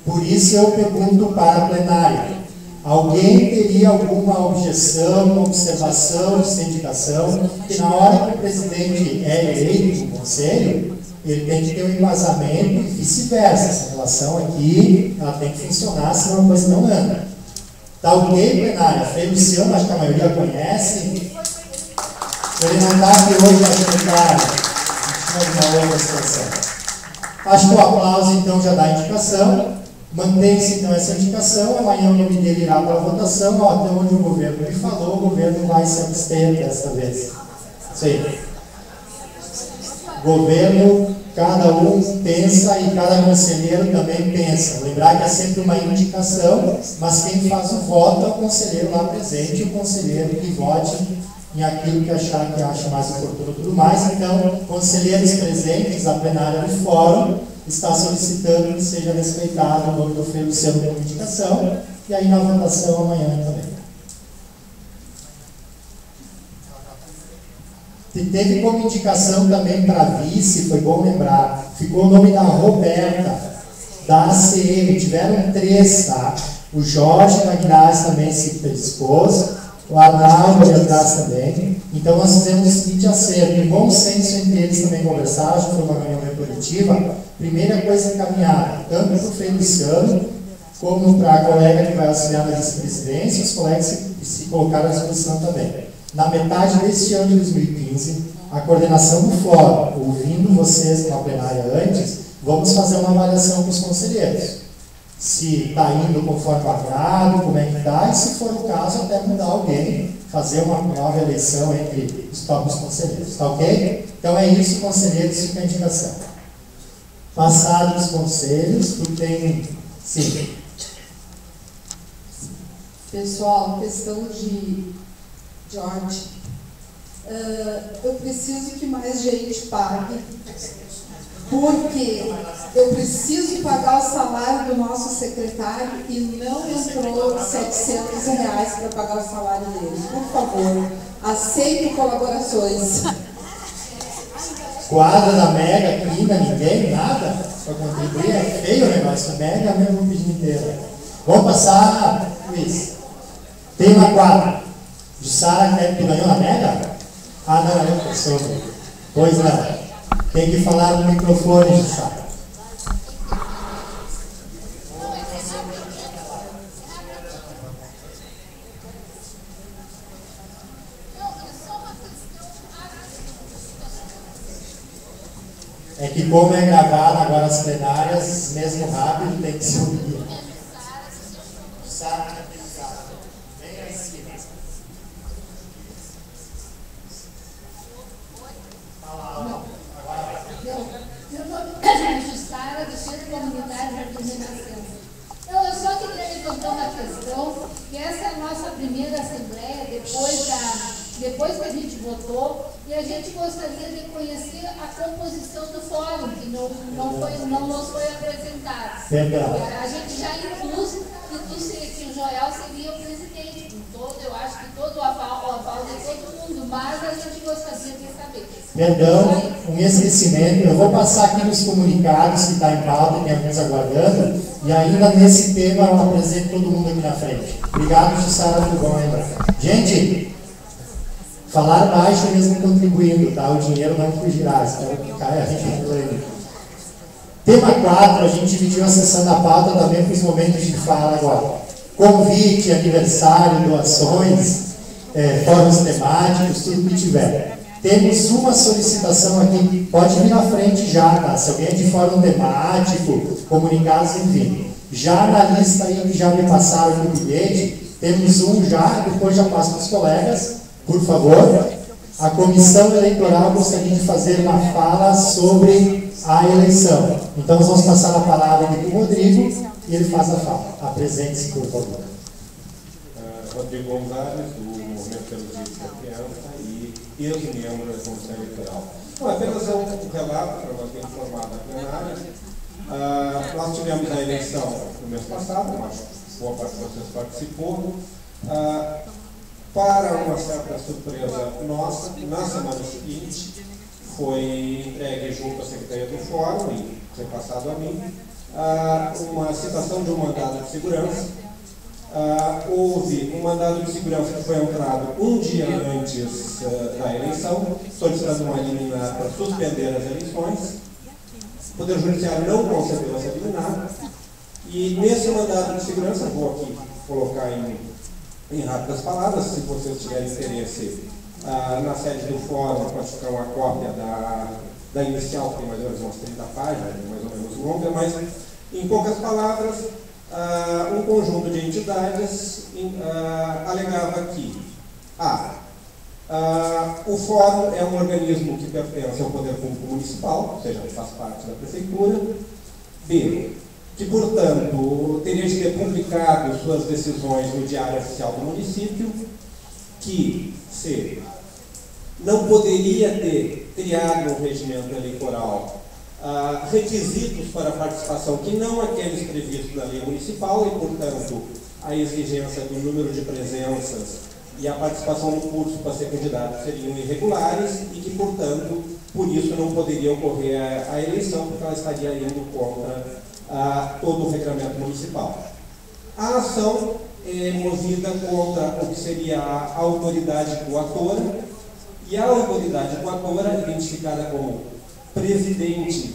[SPEAKER 8] Por isso eu pergunto para a plenária: alguém teria alguma objeção, observação, indicação, que na hora que o presidente é eleito no conselho, ele tem que ter um embasamento e vice-versa. Essa relação aqui, ela tem que funcionar, senão a coisa não anda. Tá ok, plenária? Frei Luciano, acho que a maioria conhece. Ele não está aqui hoje, acho que está uma outra situação. Acho que o aplauso, então, já dá a indicação. Mantém-se, então, essa indicação. Amanhã o nome dele irá para a votação. Até onde o governo me falou, o governo vai se abster desta vez. Isso aí. Governo, cada um pensa e cada conselheiro também pensa. Lembrar que é sempre uma indicação, mas quem faz o voto é o conselheiro lá presente, o conselheiro que vote em aquilo que achar que acha mais oportuno e tudo mais. Então, conselheiros presentes, a plenária do fórum está solicitando que seja respeitado o nome do Frei Luciano como indicação, e aí na votação amanhã também. E teve como indicação também para vice, foi bom lembrar, ficou o nome da Roberta, da ACM, tiveram 3, tá? O Jorge Magnaz também se predispôs, o Arnaldo ali atrás também. Então nós fizemos o seguinte acerto, em bom senso entre eles também conversaram, acho que foi uma reunião coletiva. Primeira coisa encaminhada, tanto para o Frei Luciano, como para a colega que vai auxiliar na vice-presidência, os colegas se colocaram à disposição também. Na metade deste ano de 2015, a coordenação do fórum, ouvindo vocês na plenária antes, vamos fazer uma avaliação com os conselheiros. Se está indo conforme o agrado, como é que está, e se for o caso, até mudar alguém, fazer uma nova eleição entre os próprios conselheiros. Está ok? Então é isso, conselheiros, fica a indicação. Passados os conselhos, tu tem... Sim.
[SPEAKER 9] Pessoal, questão de George. Eu preciso que mais gente pague, porque eu preciso pagar o salário do nosso secretário e não entrou R$700 para pagar o salário dele. Por favor, aceito colaborações.
[SPEAKER 8] Quadra da Mega, Clima, ninguém, nada para contribuir. É feio o negócio. Mega mesmo vou pedir inteiro. Vamos passar, Luiz. Tem uma quadra. Jussara que ganhou na Mega? Ah, não, é outra pessoa. Pois não. Tem que falar no microfone, Jussara. É que como é gravado agora as plenárias, mesmo rápido, tem que se ouvir. Jussara, vem aí em cima.
[SPEAKER 3] Jussara, do Centro Comunitário Jardim da Nascença. Eu só queria levantar uma questão, que essa é a nossa primeira assembleia, depois que a gente votou, e a gente gostaria de conhecer a composição do fórum, que não nos foi apresentada. A gente já impôs que o Joel seria o presidente, eu acho que todo o aval de todo mundo, mas a gente gostaria de saber.
[SPEAKER 8] Perdão, um esquecimento, eu vou passar aqui nos comunicados que está em pauta e tem alguns aguardando, e ainda nesse tema eu apresento todo mundo aqui na frente. Obrigado, Jussara, por bom lembrar. Gente, falar baixo mesmo contribuindo, tá? O dinheiro não fugirá, então cai a gente. Tema 4, a gente dividiu a sessão da pauta também com os momentos de fala agora. Convite, aniversário, doações, fóruns temáticos, tudo que tiver. Temos uma solicitação aqui, pode vir na frente já, tá? Se alguém é de fórum temático, comunicados, enfim. Já na lista aí que já me passaram no bilhete, temos um já, depois já passo para os colegas, por favor. A comissão eleitoral gostaria de fazer uma fala sobre a eleição. Então nós vamos passar a palavra aqui para o Rodrigo e ele faz a fala. Apresente-se, por favor.
[SPEAKER 10] Rodrigo Gonzalez, do Movimento pelo Direito da Criança, e ex-membro da Comissão Eleitoral. Bom, apenas um relato para manter informado a plenária. Nós tivemos a eleição no mês passado, mas boa parte de vocês participou. Para uma certa surpresa nossa, na semana seguinte, foi entregue junto à Secretaria do Fórum e repassado a mim uma citação de um mandado de segurança. Houve um mandado de segurança que foi entrado um dia antes da eleição, solicitando uma liminar para suspender as eleições. O Poder Judiciário não concedeu essa liminar. E nesse mandado de segurança, vou aqui colocar em rápidas palavras, se vocês tiverem interesse, na sede do fórum, pode ficar uma cópia da inicial, que tem mais ou menos umas 30 páginas, mais ou menos longa, mas, em poucas palavras, um conjunto de entidades alegava que o fórum é um organismo que pertence ao poder público municipal, ou seja, faz parte da prefeitura. B, que, portanto, teria de ter publicado suas decisões no Diário Oficial do município. Que, C, não poderia ter criado um regimento eleitoral requisitos para participação que não aqueles previstos na lei municipal e, portanto, a exigência do número de presenças e a participação no curso para ser candidato seriam irregulares e que, portanto, por isso não poderia ocorrer a eleição, porque ela estaria indo contra todo o regramento municipal. A ação é movida contra o que seria a autoridade coatora, e a autoridade coatora, identificada como presidente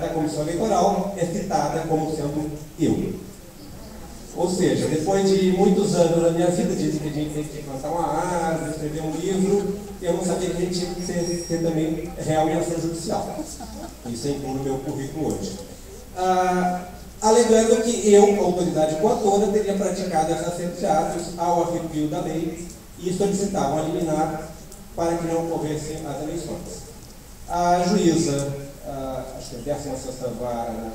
[SPEAKER 10] da Comissão Eleitoral, é citada como sendo eu. Ou seja, depois de muitos anos na minha vida, dizem que a gente tem que plantar uma árvore, escrever um livro, eu não sabia que a gente tinha que ser também real em ação judicial. Isso inclui no meu currículo hoje. Alegando que eu, autoridade coatora, teria praticado esses atos ao arrepio da lei e solicitavam a liminar para que não ocorressem as eleições. A juíza, acho que a 16ª Vara da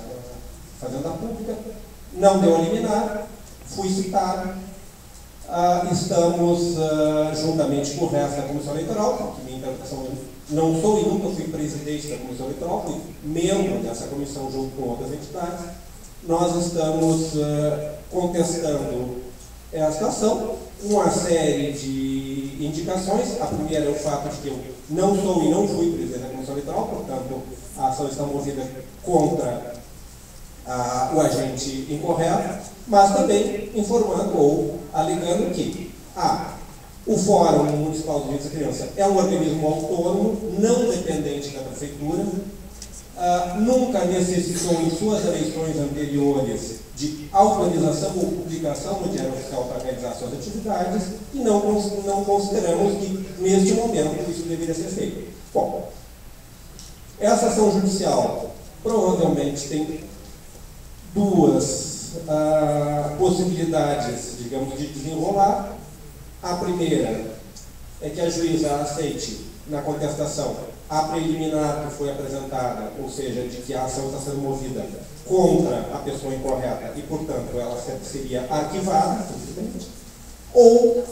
[SPEAKER 10] Fazenda Pública, não deu a liminar, fui citado. Estamos, juntamente com o resto da Comissão Eleitoral, porque minha interpretação, não sou e nunca fui presidente da Comissão Eleitoral, fui membro dessa comissão junto com outras entidades. Nós estamos contestando esta ação, uma série de indicações. A primeira é o fato de que eu não sou e não fui presidente da Comissão Eleitoral, portanto, a ação está movida contra o agente incorreto, mas também informando ou alegando que o Fórum Municipal de Direitos da Criança é um organismo autônomo, não dependente da Prefeitura, nunca necessitou em suas eleições anteriores de autorização ou publicação no Diário Oficial para realizar suas atividades e não consideramos que, neste momento, isso deveria ser feito. Bom, essa ação judicial provavelmente tem duas possibilidades, digamos, de desenrolar. A primeira é que a juíza aceite na contestação a preliminar que foi apresentada, ou seja, de que a ação está sendo movida contra a pessoa incorreta e, portanto, ela seria arquivada, simplesmente. Ou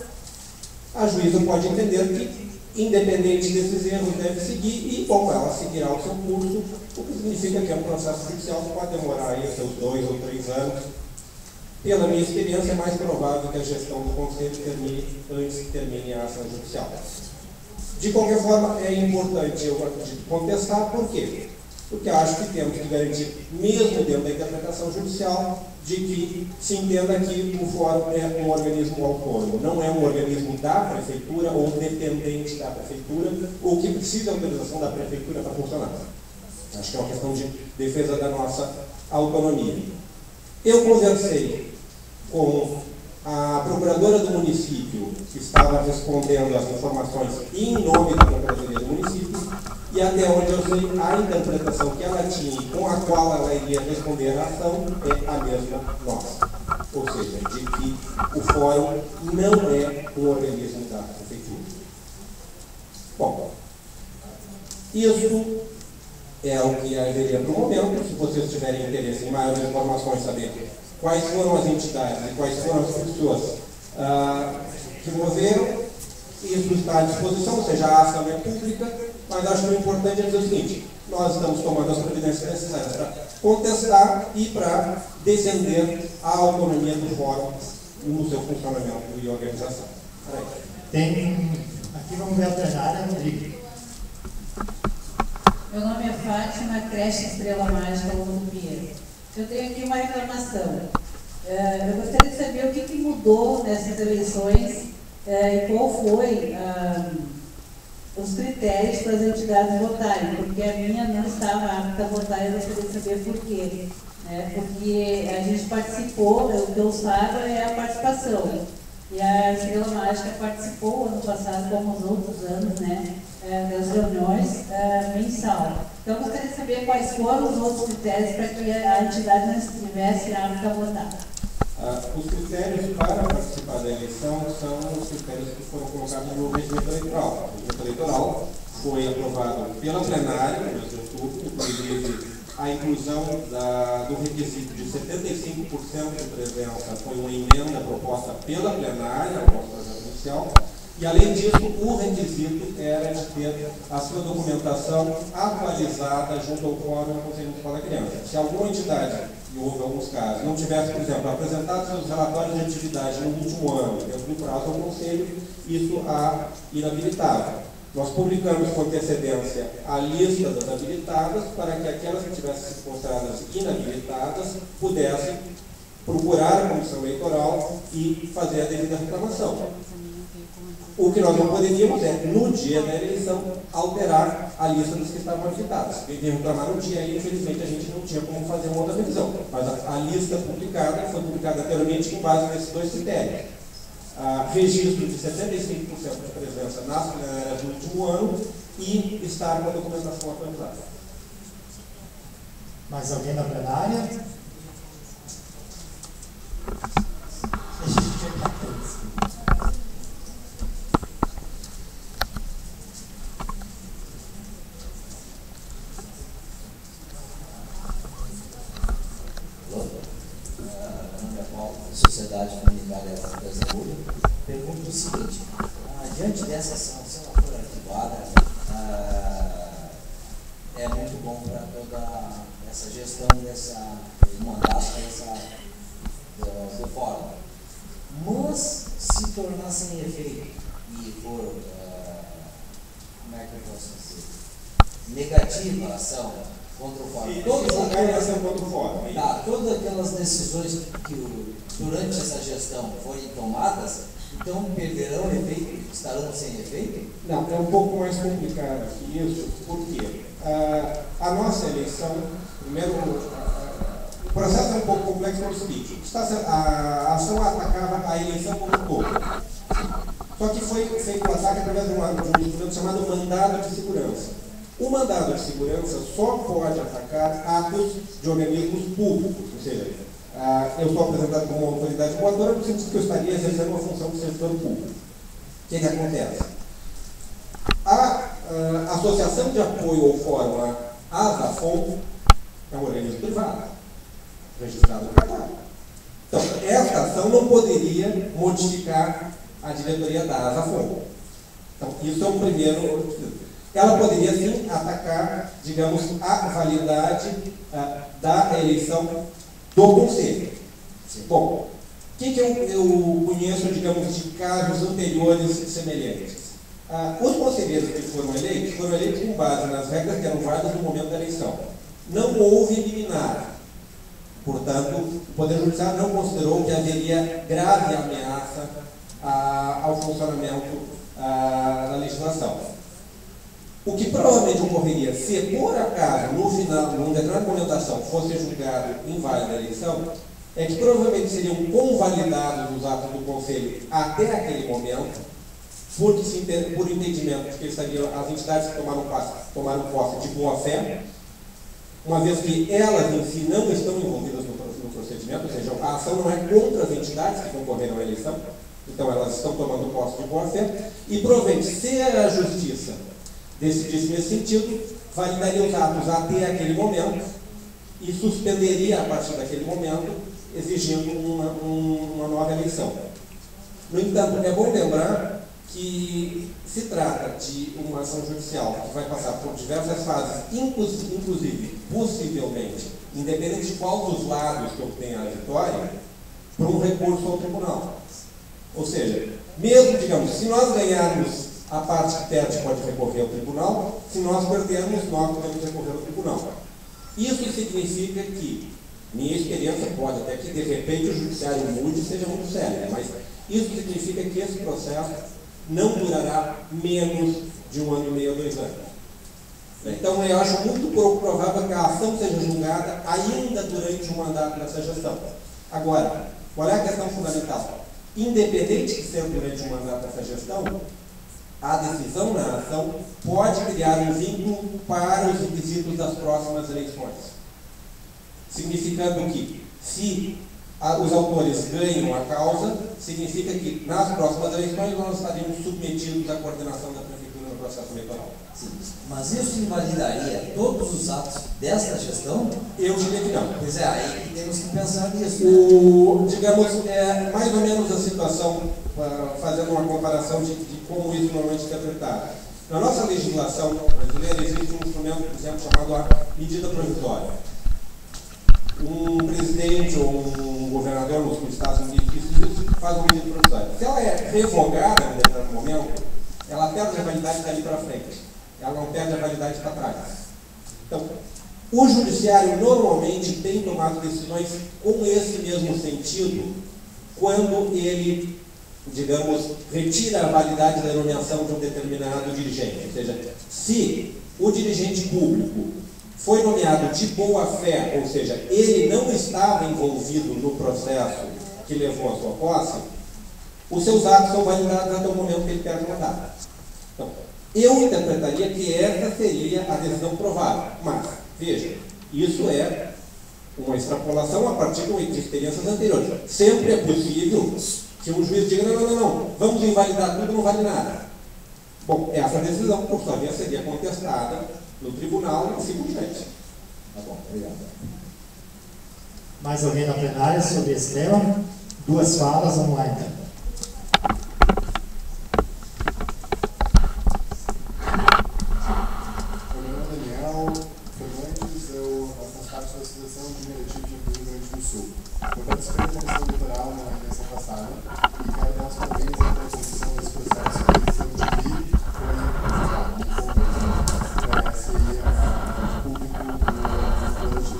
[SPEAKER 10] a juíza pode entender que, independente desses erros, deve seguir e, bom, ela seguirá o seu curso, o que significa que é um processo judicial que pode demorar aí seus 2 ou 3 anos. Pela minha experiência, é mais provável que a gestão do Conselho termine antes que termine a ação judicial. De qualquer forma, é importante, eu acredito, contestar. Por quê? Porque acho que temos que garantir, mesmo dentro da interpretação judicial, de que se entenda que o Fórum é um organismo autônomo, não é um organismo da Prefeitura ou dependente da Prefeitura, ou que precisa da autorização da Prefeitura para funcionar. Acho que é uma questão de defesa da nossa autonomia. Eu conversei com a procuradora do município, que estava respondendo as informações em nome da Procuradoria do município, e até onde eu sei, a interpretação que ela tinha e com a qual ela iria responder à ação é a mesma nossa. Ou seja, de que o Fórum não é um organismo da Prefeitura. Bom, isso é o que haveria para o momento. Se vocês tiverem interesse em maiores informações, saber quais foram as entidades e quais foram as pessoas que moveram, Isso está à disposição, ou seja, a ata não é pública, mas acho que o importante é dizer o seguinte: nós estamos tomando as providências necessárias para contestar e para defender a autonomia do fórum no seu funcionamento e organização.
[SPEAKER 8] Tem. Aqui vamos ver a plenária, Rodrigo.
[SPEAKER 11] Meu nome é Fátima, creche Estrela Mágica, Lobo Pinheiro. Eu tenho aqui uma reclamação. Eu gostaria de saber o que mudou nessas eleições e qual foi os critérios para as entidades votarem, porque a minha não estava apta a votar e eu gostaria de saber por quê. Porque a gente participou, o que eu saiba é a participação. E a Estrela Mágica participou ano passado, como os outros anos, das reuniões mensal. Então, eu gostaria de saber quais foram os outros critérios para que a entidade não estivesse apta a votar.
[SPEAKER 10] Os critérios para participar da eleição são os critérios que foram colocados no regimento eleitoral. O regimento eleitoral foi aprovado pela plenária, no mês de outubro, inclusive a inclusão do requisito de 75% de presença foi uma emenda proposta pela plenária ao nosso projeto inicial. E, além disso, o requisito era de ter a sua documentação atualizada junto ao Fórum do Conselho Municipal da Criança. Se alguma entidade, e houve alguns casos, não tivesse, por exemplo, apresentado seus relatórios de atividade no último ano, dentro do prazo ao Conselho, isso a inabilitava. Nós publicamos com antecedência a lista das habilitadas para que aquelas que tivessem sido consideradas inabilitadas pudessem procurar a Comissão Eleitoral e fazer a devida reclamação. O que nós não poderíamos é, no dia da eleição, alterar a lista dos que estavam habilitados. Quem reclamar no dia, aí, infelizmente, a gente não tinha como fazer uma outra revisão. Mas a lista publicada foi publicada anteriormente com base nesses dois critérios. Registro de 75% de presença nas plenárias do último ano e estar com a documentação atualizada.
[SPEAKER 8] Mais alguém na plenária?
[SPEAKER 12] Sociedade Comunitária da Saúde, pergunto o seguinte: diante dessa ação, se ela for arquivada, é muito bom para toda essa gestão do mandato do fórum. Mas, se tornar sem efeito e for, como é que eu posso dizer, negativa a ação contra o fórum, todas aquelas decisões que durante essa gestão forem tomadas, então perderão efeito, estarão sem efeito?
[SPEAKER 10] Não, é um pouco mais complicado que isso, porque a nossa eleição, primeiro, o processo é um pouco complexo pelo seguinte: a ação atacava a eleição como um todo. Só que foi feito o ataque através de um instrumento chamado mandado de segurança. O mandado de segurança só pode atacar atos de organismos públicos, ou seja, eu sou apresentado como uma autoridade voadora no sentido que eu estaria exercendo uma função de servidor público. O que acontece? A Associação de Apoio ao Fórum, a ASAFOM, é um organismo privado, registrado no cartório. Então, esta ação não poderia modificar a diretoria da ASAFOM. Então, isso é um primeiro. Ela poderia, sim, atacar, digamos, a validade da eleição do Conselho. Bom, o que eu conheço, digamos, de casos anteriores semelhantes? Os conselheiros que foram eleitos com base nas regras que eram válidas no momento da eleição. Não houve liminar. Portanto, o Poder Judiciário não considerou que haveria grave ameaça ao funcionamento da legislação. O que provavelmente ocorreria se, por acaso, no final, numa determinada momentação, fosse julgado inválida a eleição, é que provavelmente seriam convalidados os atos do Conselho até aquele momento, por entendimento de que as entidades que tomaram posse de boa fé, uma vez que elas em si não estão envolvidas no procedimento, ou seja, a ação não é contra as entidades que concorreram à eleição, então elas estão tomando posse de boa fé, e provavelmente, se a Justiça decidisse nesse sentido, validaria os atos até aquele momento e suspenderia a partir daquele momento, exigindo uma nova eleição. No entanto, é bom lembrar que se trata de uma ação judicial que vai passar por diversas fases, inclusive, possivelmente, independente de qual dos lados que obtenha a vitória, para um recurso ao tribunal. Ou seja, mesmo, digamos, se nós ganharmos, a parte que perde pode recorrer ao tribunal, se nós perdermos, nós podemos recorrer ao tribunal. Isso significa que, minha experiência pode até que de repente o judiciário mude e seja muito sério, né? Mas isso significa que esse processo não durará menos de 1 ano e meio a 2 anos. Então eu acho muito pouco provável que a ação seja julgada ainda durante o mandato dessa gestão. Agora, qual é a questão fundamental? Independente de ser durante o mandato dessa gestão, a decisão na ação pode criar um vínculo para os requisitos das próximas eleições. Significando que, se os autores ganham a causa, significa que nas próximas eleições nós estaríamos submetidos à coordenação da prefeitura no processo eleitoral.
[SPEAKER 12] Sim. Mas isso invalidaria todos os atos desta gestão?
[SPEAKER 10] Eu diria que não.
[SPEAKER 12] Pois é, aí que temos que pensar nisso.
[SPEAKER 10] Digamos, mais ou menos a situação, fazendo uma comparação de como isso normalmente é interpretado. Na nossa legislação brasileira existe um instrumento, por exemplo, chamado a medida provisória. Um presidente ou um governador nos Estados Unidos faz uma medida provisória. Se ela é revogada em determinado momento, ela perde a validade dali para frente. Ela não perde a validade para trás. Então, o judiciário normalmente tem tomado decisões com esse mesmo sentido quando ele, digamos, retira a validade da nomeação de um determinado dirigente. Ou seja, se o dirigente público foi nomeado de boa fé, ou seja, ele não estava envolvido no processo que levou à sua posse, os seus atos são validados até o momento que ele perde o mandato. Então, eu interpretaria que essa seria a decisão provável. Mas, veja, isso é uma extrapolação a partir de experiências anteriores. Sempre é possível que um juiz diga, não, vamos invalidar tudo, não vale nada. Bom, essa decisão, por sua vez, seria contestada no tribunal e assim por diante.
[SPEAKER 12] Tá bom, obrigado.
[SPEAKER 1] Mais alguém na plenária sobre esse tema? 2 falas, vamos lá então.
[SPEAKER 13] Eu participei da comissão eleitoral na eleição passada e quero dar os parabéns à proposição desse processo que eles têm de vir seria público do hoje.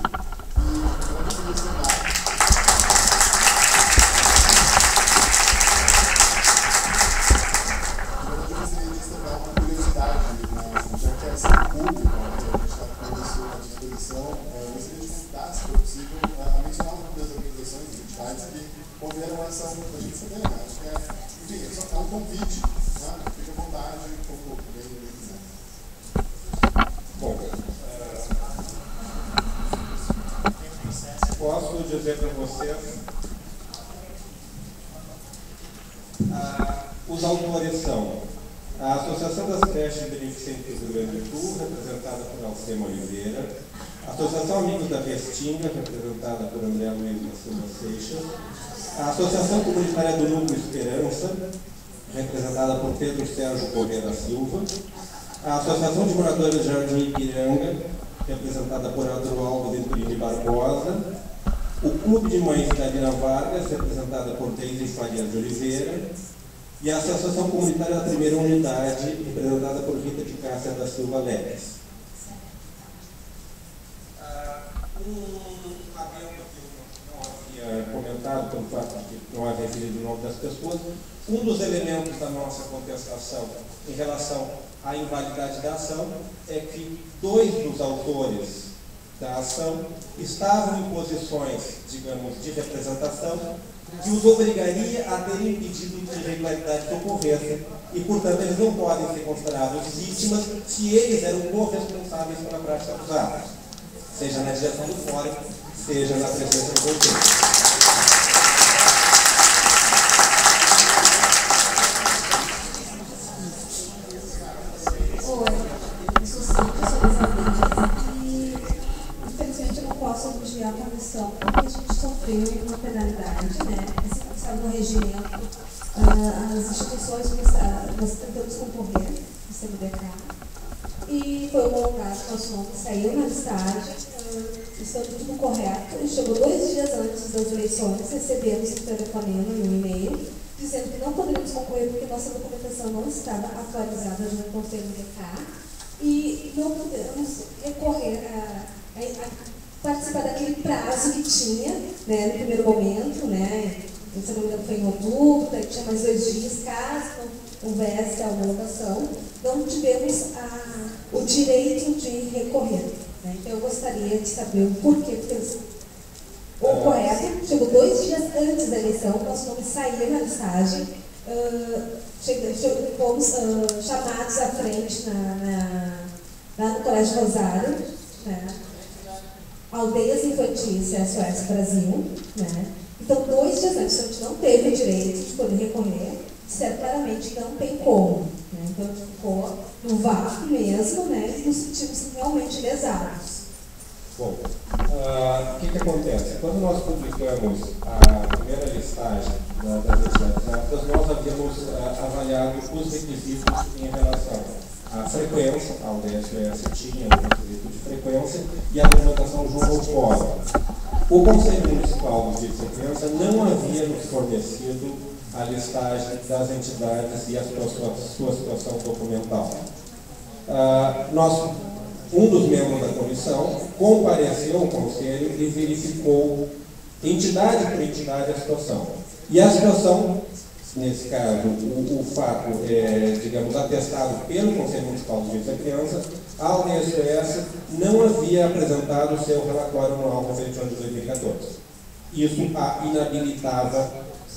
[SPEAKER 13] E eu gostaria de citar. Eu gostaria de destacar uma curiosidade, já que é ser público, a gente está com isso à disposição, eu gostaria de convidar, se for possível, a mencionar uma das organizações e entidades que houveram essa para a gente saber, né? Acho que enfim, é só um convite, né? Fique à vontade, como bem quiser.
[SPEAKER 10] Bom, posso dizer para vocês, os autores são a Associação das Creches Beneficentes do Rio Grande do Sul, representada por Alcema Oliveira, a Associação Amigos da Restinga, representada por André Luiz da Silva Seixas, a Associação Comunitária do Núcleo Esperança, representada por Pedro Sérgio Corrêa da Silva, a Associação de Moradores de Jardim Ipiranga, representada por Adroaldo Venturini Barbosa, o Clube de Mães da Dina Vargas, representada por Deise Farias de Oliveira, e a Associação Comunitária da Primeira Unidade, representada por Rita de Cássia da Silva Leves. Um adendo que eu não havia comentado, pelo fato de que não havia referido o nome das pessoas, um dos elementos da nossa contestação em relação à invalidade da ação é que 2 dos autores da ação estavam em posições, digamos, de representação que os obrigaria a terem impedido que irregularidades ocorressem e, portanto, eles não podem ser considerados vítimas se eles eram corresponsáveis pela prática dos atos, seja na direção do fórum, seja na presença do conselho.
[SPEAKER 14] A comissão, porque a gente sofreu uma penalidade, né? Esse do regimento as instituições nós tentamos concorrer no CMDK e foi homologado, nosso nome saiu na listagem, estando tudo correto, e chegou 2 dias antes das eleições, recebemos um telefonema e um e-mail dizendo que não poderíamos concorrer porque nossa documentação não estava atualizada junto ao CMDK e não podemos recorrer a participar daquele prazo que tinha, né, no primeiro momento, né, se não me engano foi em outubro, daí tinha mais 2 dias, caso não houvesse a homologação, não tivemos o direito de recorrer. Né? Então eu gostaria de saber o porquê, porque o correto chegou 2 dias antes da eleição, nosso nome saiu na listagem, fomos chamados à frente lá no Colégio Rosário, né? Aldeias Infantis SOS Brasil, né? Então 2 dias antes, a gente não teve o direito de poder recorrer, disseram claramente que não tem como, né? Então a gente ficou no vácuo mesmo, né? E nos sentimos realmente lesados.
[SPEAKER 10] Bom, o que acontece? Quando nós publicamos a primeira listagem das entidades aptas, nós havíamos avaliado os requisitos em relação à frequência, a aldeia SOS tinha um requisito de frequência, e a documentação junto ao fórum. O Conselho Municipal de Segurança não havia nos fornecido a listagem das entidades e a sua situação documental. Um dos membros da comissão compareceu ao Conselho e verificou entidade por entidade a situação. E a situação, nesse caso, o fato digamos, atestado pelo Conselho Municipal de Direitos da Criança, a aldeia SOS não havia apresentado o seu relatório anual referente ao ano de 2014. Isso a inabilitava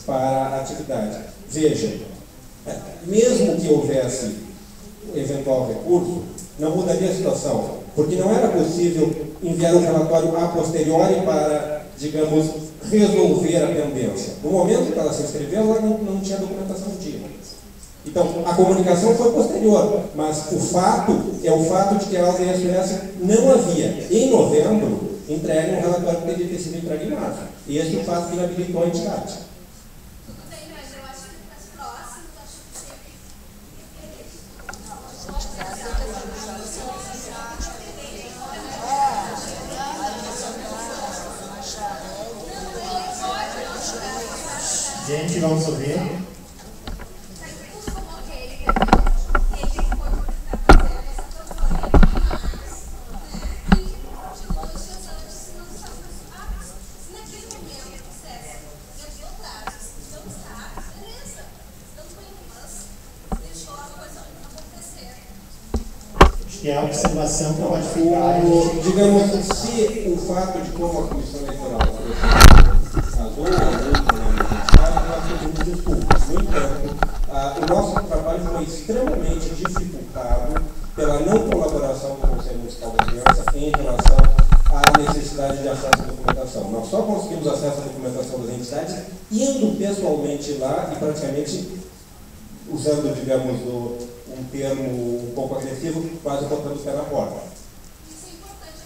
[SPEAKER 10] para a atividade. Veja, mesmo que houvesse eventual recurso, não mudaria a situação, porque não era possível enviar um relatório a posteriori para, digamos, resolver a pendência. No momento que ela se inscreveu, ela não tinha documentação ativa. Então, a comunicação foi posterior, mas o fato é o fato de que a aldeia SOS não havia, em novembro, entregue um relatório que teria ter sido entregue em março. E esse é o fato que inabilitou a entidade.
[SPEAKER 1] Gente, vamos ouvir. Que é a observação que pode ficar.
[SPEAKER 10] Digamos, se o fato de como a Comissão Eleitoral casou nós pedimos desculpas. No entanto, o nosso trabalho foi extremamente dificultado pela não colaboração do Conselho Municipal da Criança em relação à necessidade de acesso à documentação. Nós só conseguimos acesso à documentação das entidades indo pessoalmente lá e praticamente usando, digamos, um termo um pouco agressivo, quase botando o pé na porta.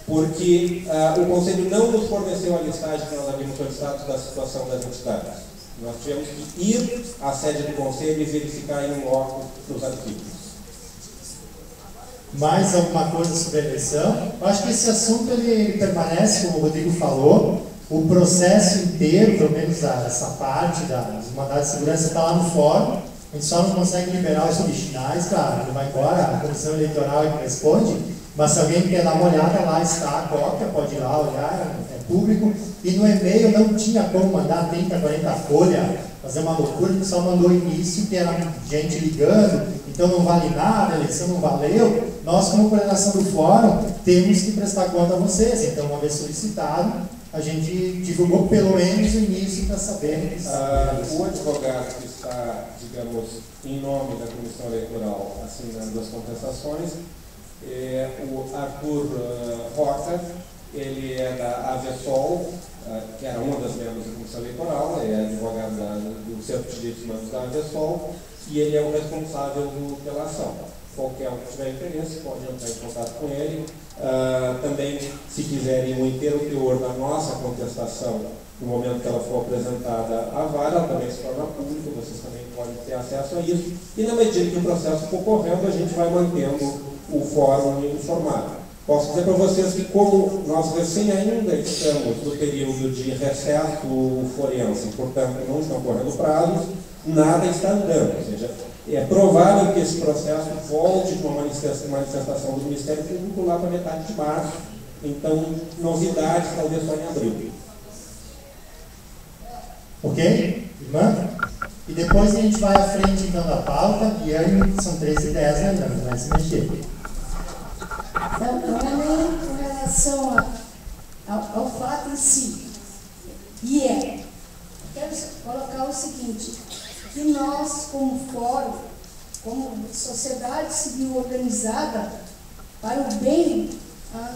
[SPEAKER 10] Porque o Conselho não nos forneceu a listagem que nós havíamos solicitado da situação das entidades. Nós tivemos que ir à sede do Conselho e verificar em loco nos arquivos.
[SPEAKER 1] Mais alguma coisa sobre a eleição? Eu acho que esse assunto ele permanece, como o Rodrigo falou, o processo inteiro, pelo menos essa parte dos mandados de segurança está lá no fórum. A gente só não consegue liberar os originais, claro, ele vai embora, a comissão eleitoral é que responde, mas se alguém quer dar uma olhada, lá está a cópia, pode ir lá olhar, é público. E no e-mail não tinha como mandar 30, 40 folhas, fazer uma loucura, a gente só mandou o início, que era gente ligando, então não vale nada, a eleição não valeu. Nós, como coordenação do fórum, temos que prestar conta a vocês, então uma vez solicitado, a gente divulgou pelo menos o início para saber.
[SPEAKER 10] O advogado que está, digamos, em nome da Comissão Eleitoral assinando as contestações é o Arthur Roca. Ele é da Avesol, que era uma das membros da Comissão Eleitoral, é advogado do Centro de Direitos Humanos da Avesol, e ele é o responsável pela ação. Qualquer um que tiver interesse pode entrar em contato com ele. Também, se quiserem o inteiro teor da nossa contestação, no momento que ela for apresentada à vara, ela também se torna pública, vocês também podem ter acesso a isso. E na medida que o processo for correndo, a gente vai mantendo o fórum informado. Posso dizer para vocês que, como nós recém ainda estamos no período de recesso forense, portanto não estão correndo prazos, nada está andando. Ou seja, é provável que esse processo volte com uma manifestação do Ministério Público lá para metade de março. Então, novidades talvez só em abril.
[SPEAKER 8] Ok? Irmã? E depois a gente vai à frente então da pauta, e aí são 13h10, né? Não vai se mexer.
[SPEAKER 15] Não é nem com relação ao fato em si. Quero colocar o seguinte, que nós, como fórum, como sociedade civil organizada, para o bem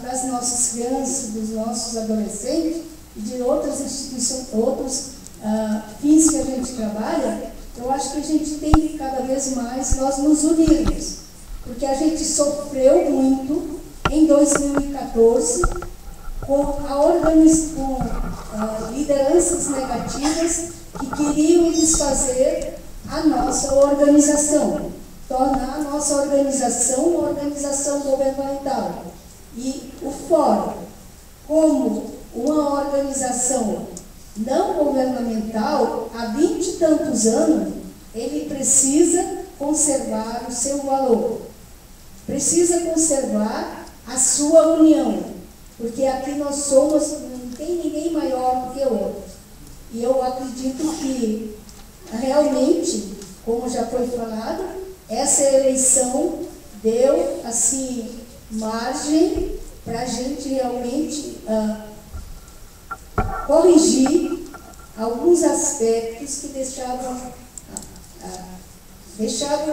[SPEAKER 15] das nossas crianças, dos nossos adolescentes e de outras instituições, outros fins que a gente trabalha, eu acho que a gente tem que cada vez mais nós nos unirmos, porque a gente sofreu muito em 2014 com lideranças negativas que queriam desfazer a nossa organização, tornar a nossa organização uma organização governamental. E o Fórum, como uma organização não governamental, há 20 e tantos anos, ele precisa conservar o seu valor, precisa conservar a sua união, porque aqui nós somos, não tem ninguém maior do que o outro. E eu acredito que, realmente, como já foi falado, essa eleição deu, assim, margem para a gente realmente corrigir alguns aspectos que deixavam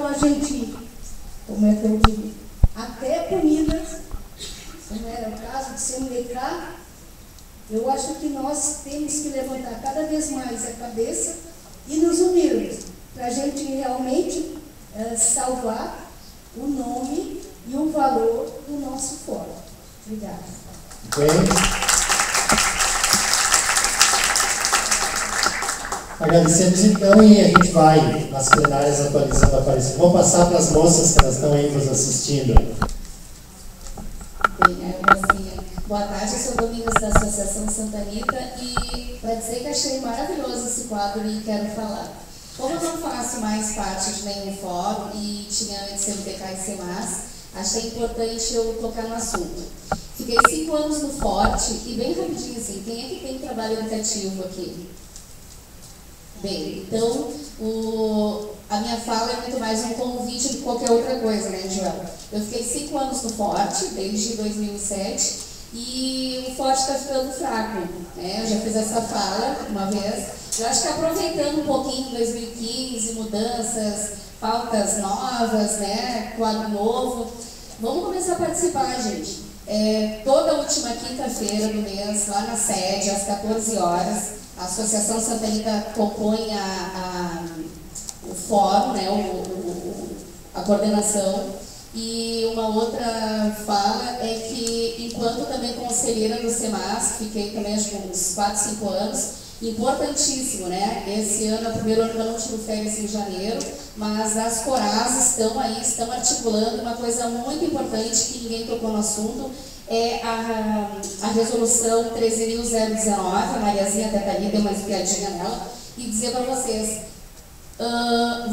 [SPEAKER 15] a gente, como é que eu digo, até comidas, como era o caso de CMDK. Eu acho que nós temos que levantar cada vez mais a cabeça e nos unirmos, para a gente realmente salvar o nome e o valor do nosso fórum. Obrigada.
[SPEAKER 8] Agradecemos então, e a gente vai nas plenárias atualizando a Aparecida. Vou passar para as moças que elas estão aí nos assistindo.
[SPEAKER 16] Boa tarde, eu sou Domingos da Associação Santa Anita e para dizer que achei maravilhoso esse quadro e quero falar. Como eu não faço mais parte de nenhum fórum e tinha antes CMDK e CEMAS, achei importante eu tocar no assunto. Fiquei 5 anos no Forte e bem rapidinho assim, quem é que tem trabalho educativo aqui? Bem, então a minha fala é muito mais um convite do que qualquer outra coisa, né, Joel? Eu fiquei 5 anos no Forte, desde 2007, e o Forte está ficando fraco, né? Eu já fiz essa fala uma vez. Eu acho que aproveitando um pouquinho 2015, mudanças, pautas novas, né? Quadro novo, vamos começar a participar, gente. Toda última quinta-feira do mês, lá na sede, às 14 horas, a Associação Santa Anita compõe o fórum, né? A coordenação. E uma outra fala é que, enquanto também conselheira do CEMAS, fiquei também acho que uns 4, 5 anos, importantíssimo, né? Esse ano é o primeiro ano que eu não tiro férias em janeiro, mas as Coras estão aí, estão articulando uma coisa muito importante que ninguém tocou no assunto, é a resolução 13.019, a Mariazinha até tá ali, deu uma espiadinha nela, e dizer para vocês,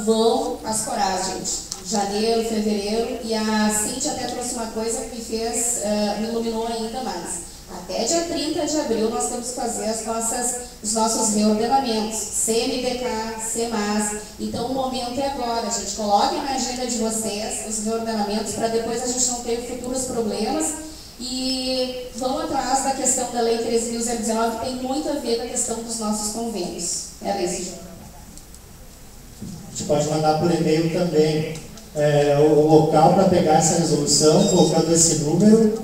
[SPEAKER 16] vão as Coras, gente. Janeiro, fevereiro, e a Cíntia até trouxe uma coisa que me iluminou ainda mais. Até dia 30 de abril nós temos que fazer os nossos reordenamentos, CMDK, CEMAS. Então o momento é agora, gente. Coloquem na agenda de vocês os reordenamentos para depois a gente não ter futuros problemas. E vão atrás da questão da Lei 13.019, que tem muito a ver com a questão dos nossos convênios. Era isso, João.
[SPEAKER 8] A gente pode mandar por e-mail também o local para pegar essa resolução, colocando esse número.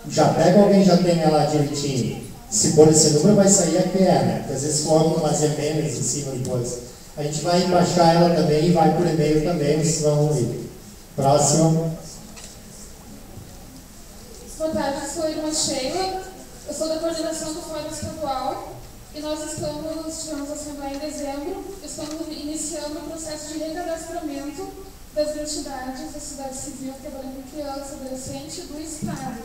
[SPEAKER 8] Já pega alguém, já tem ela direitinho. Se for esse número, vai sair a que né? Porque às vezes colocam umas emendas em cima depois. A gente vai baixar ela também e vai por e-mail também, vocês vão ir. Próximo.
[SPEAKER 17] Boa tarde, sou a irmã Sheila, eu sou da coordenação do Fórum Estadual e nós tivemos a Assembleia em dezembro, estamos iniciando o processo de recadastramento das entidades da sociedade civil trabalhando com criança, adolescente do Estado.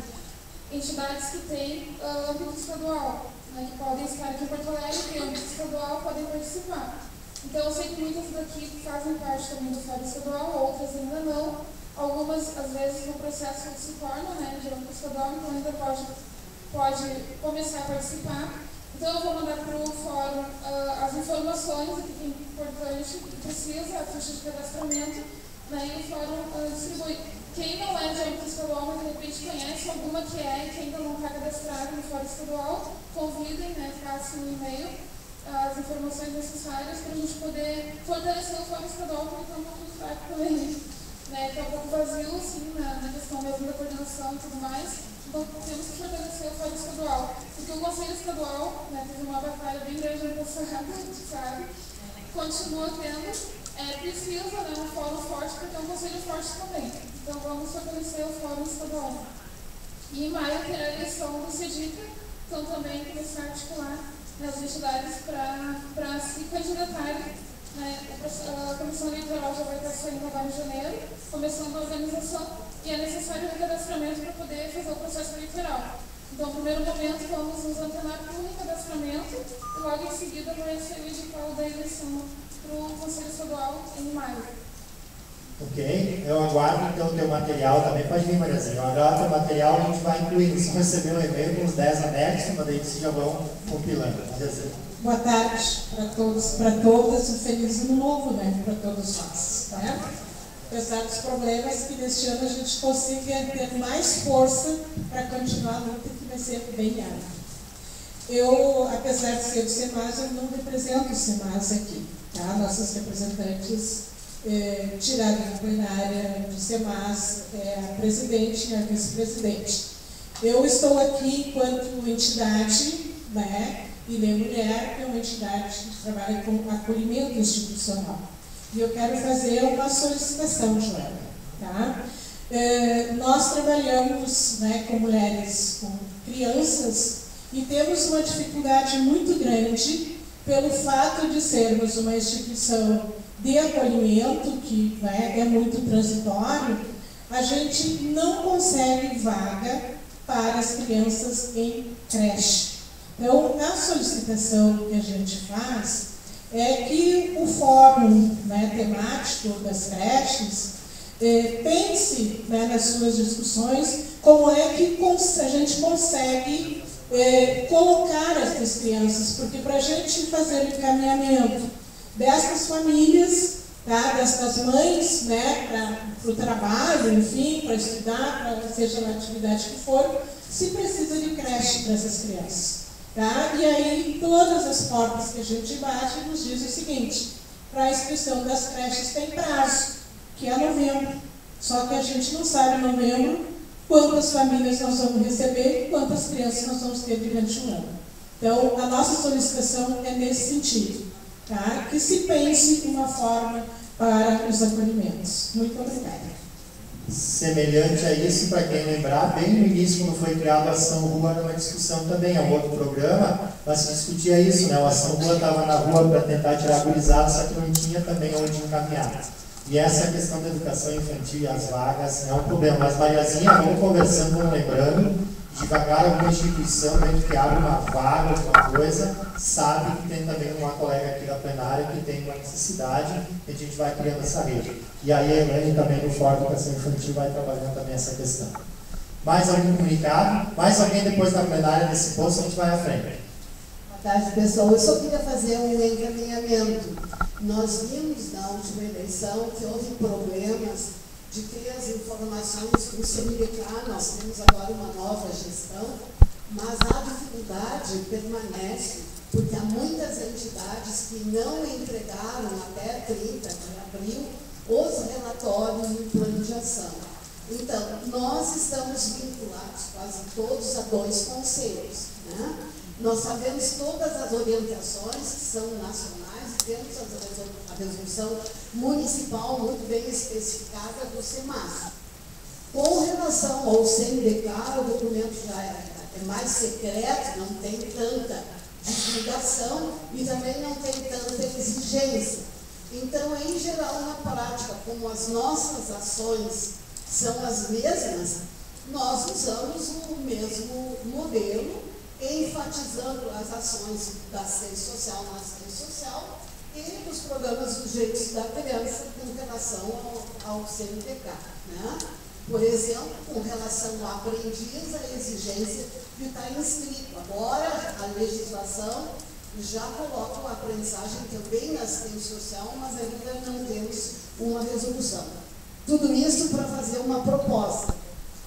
[SPEAKER 17] Entidades que têm âmbito estadual, né, que podem estar aqui em Porto Alegre, que têm âmbito estadual, podem participar. Então, eu sei que muitas daqui fazem parte também do Fórum Estadual, outras ainda não. Algumas, às vezes, no processo se tornam, né, de âmbito estadual, então ainda pode começar a participar. Então, eu vou mandar para o fórum as informações, o que é importante, o que precisa, a ficha de cadastramento, né, e o fórum distribui. Quem não é de âmbito estadual, mas de repente conhece alguma que é e que ainda não está cadastrado no fórum estadual, convidem, né, passem no e-mail as informações necessárias para a gente poder fortalecer o fórum estadual, porque está um pouco fraco também. Está um pouco vazio, sim, na questão mesmo da coordenação e tudo mais. Então, temos que fortalecer o fórum estadual. Porque o Conselho Estadual, né, teve uma batalha bem grande ano passado, a gente sabe, continua tendo, precisa, né, um fórum forte para ter um conselho forte também. Então, vamos fortalecer o fórum estadual. E em maio terá a eleição do CEDICA, então também começar a articular as entidades para se candidatarem. A comissão eleitoral já vai estar saindo agora em janeiro, começando a organização, e é necessário o recadastramento para poder fazer o processo eleitoral. Então, no primeiro momento, vamos nos antenar para o recadastramento e logo em seguida vai ser o edital da eleição para o Conselho Estadual em maio.
[SPEAKER 8] Ok, eu aguardo então o teu material também. Pode vir, Mariazinha. Eu aguardo o teu material, a gente vai incluindo. Se receber um e-mail com os 10 anexos, mas daí vocês já vão compilando. Mariazinha.
[SPEAKER 18] Boa tarde para todos, para todas, um feliz ano novo, né, para todos nós, né? Apesar dos problemas, que neste ano a gente consiga ter mais força para continuar a luta, que vai ser bem árdua. Eu, apesar de ser do SEMAS, eu não represento o SEMAS aqui, tá? Nossas representantes tiraram a plenária do SEMAS, a presidente e a vice-presidente. Eu estou aqui enquanto entidade, né? E Lê Mulher, que é uma entidade que trabalha com acolhimento institucional. E eu quero fazer uma solicitação, Joana. Tá? Nós trabalhamos, né, com mulheres, com crianças, e temos uma dificuldade muito grande pelo fato de sermos uma instituição de acolhimento, que, né, é muito transitório, a gente não consegue vaga para as crianças em creche. Então, a solicitação que a gente faz é que o fórum, né, temático das creches pense, né, nas suas discussões como é que a gente consegue colocar essas crianças, porque para a gente fazer o encaminhamento dessas famílias, tá, dessas mães, né, para o trabalho, enfim, para estudar, seja na atividade que for, se precisa de creche para essas crianças. Tá? E aí, todas as portas que a gente bate nos diz o seguinte: para a inscrição das creches tem prazo, que é novembro. Só que a gente não sabe em novembro quantas famílias nós vamos receber e quantas crianças nós vamos ter durante o ano. Então, a nossa solicitação é nesse sentido, tá? Que se pense uma forma para os acolhimentos. Muito obrigada.
[SPEAKER 8] Semelhante a isso, para quem lembrar, bem no início, quando foi criada a Ação Rua, era uma discussão também, é um outro programa, mas se discutia isso, né? O Ação Rua estava na rua para tentar tirar a gurizada, só que não tinha também onde encaminhar. E essa questão da educação infantil e as vagas é um problema. Mas, Mariazinha, vamos conversando, vamos lembrando, devagar alguma instituição, mesmo que abre uma vaga, alguma coisa, sabe que tem também uma colega aqui da plenária que tem uma necessidade, e a gente vai criando essa rede. E aí a Elaine também no Fórum de Educação Infantil vai trabalhando também essa questão. Mais algum comunicado? Mais alguém depois da plenária desse posto, a gente vai à frente.
[SPEAKER 19] Boa tarde, pessoal. Eu só queria fazer um encaminhamento. Nós vimos na última eleição que houve problemas de ter as informações do CNBK. Nós temos agora uma nova gestão, mas a dificuldade permanece, porque há muitas entidades que não entregaram até 30 de abril os relatórios e o plano de ação. Então, nós estamos vinculados quase todos a 2 conselhos, né? Nós sabemos todas as orientações que são nacionais e temos a resolução municipal muito bem especificada do SEMAS. Com relação ao CNDK, o documento já é mais secreto, não tem tanta divulgação e também não tem tanta exigência. Então, em geral, na prática, como as nossas ações são as mesmas, nós usamos o mesmo modelo, enfatizando as ações da assistência social na assistência social e dos programas dos direitos da criança com relação ao CNPq. Né? Por exemplo, com relação ao aprendiz, a exigência de estar inscrito. Agora, a legislação já coloca a aprendizagem também na assistência social, mas ainda não temos uma resolução. Tudo isso para fazer uma proposta.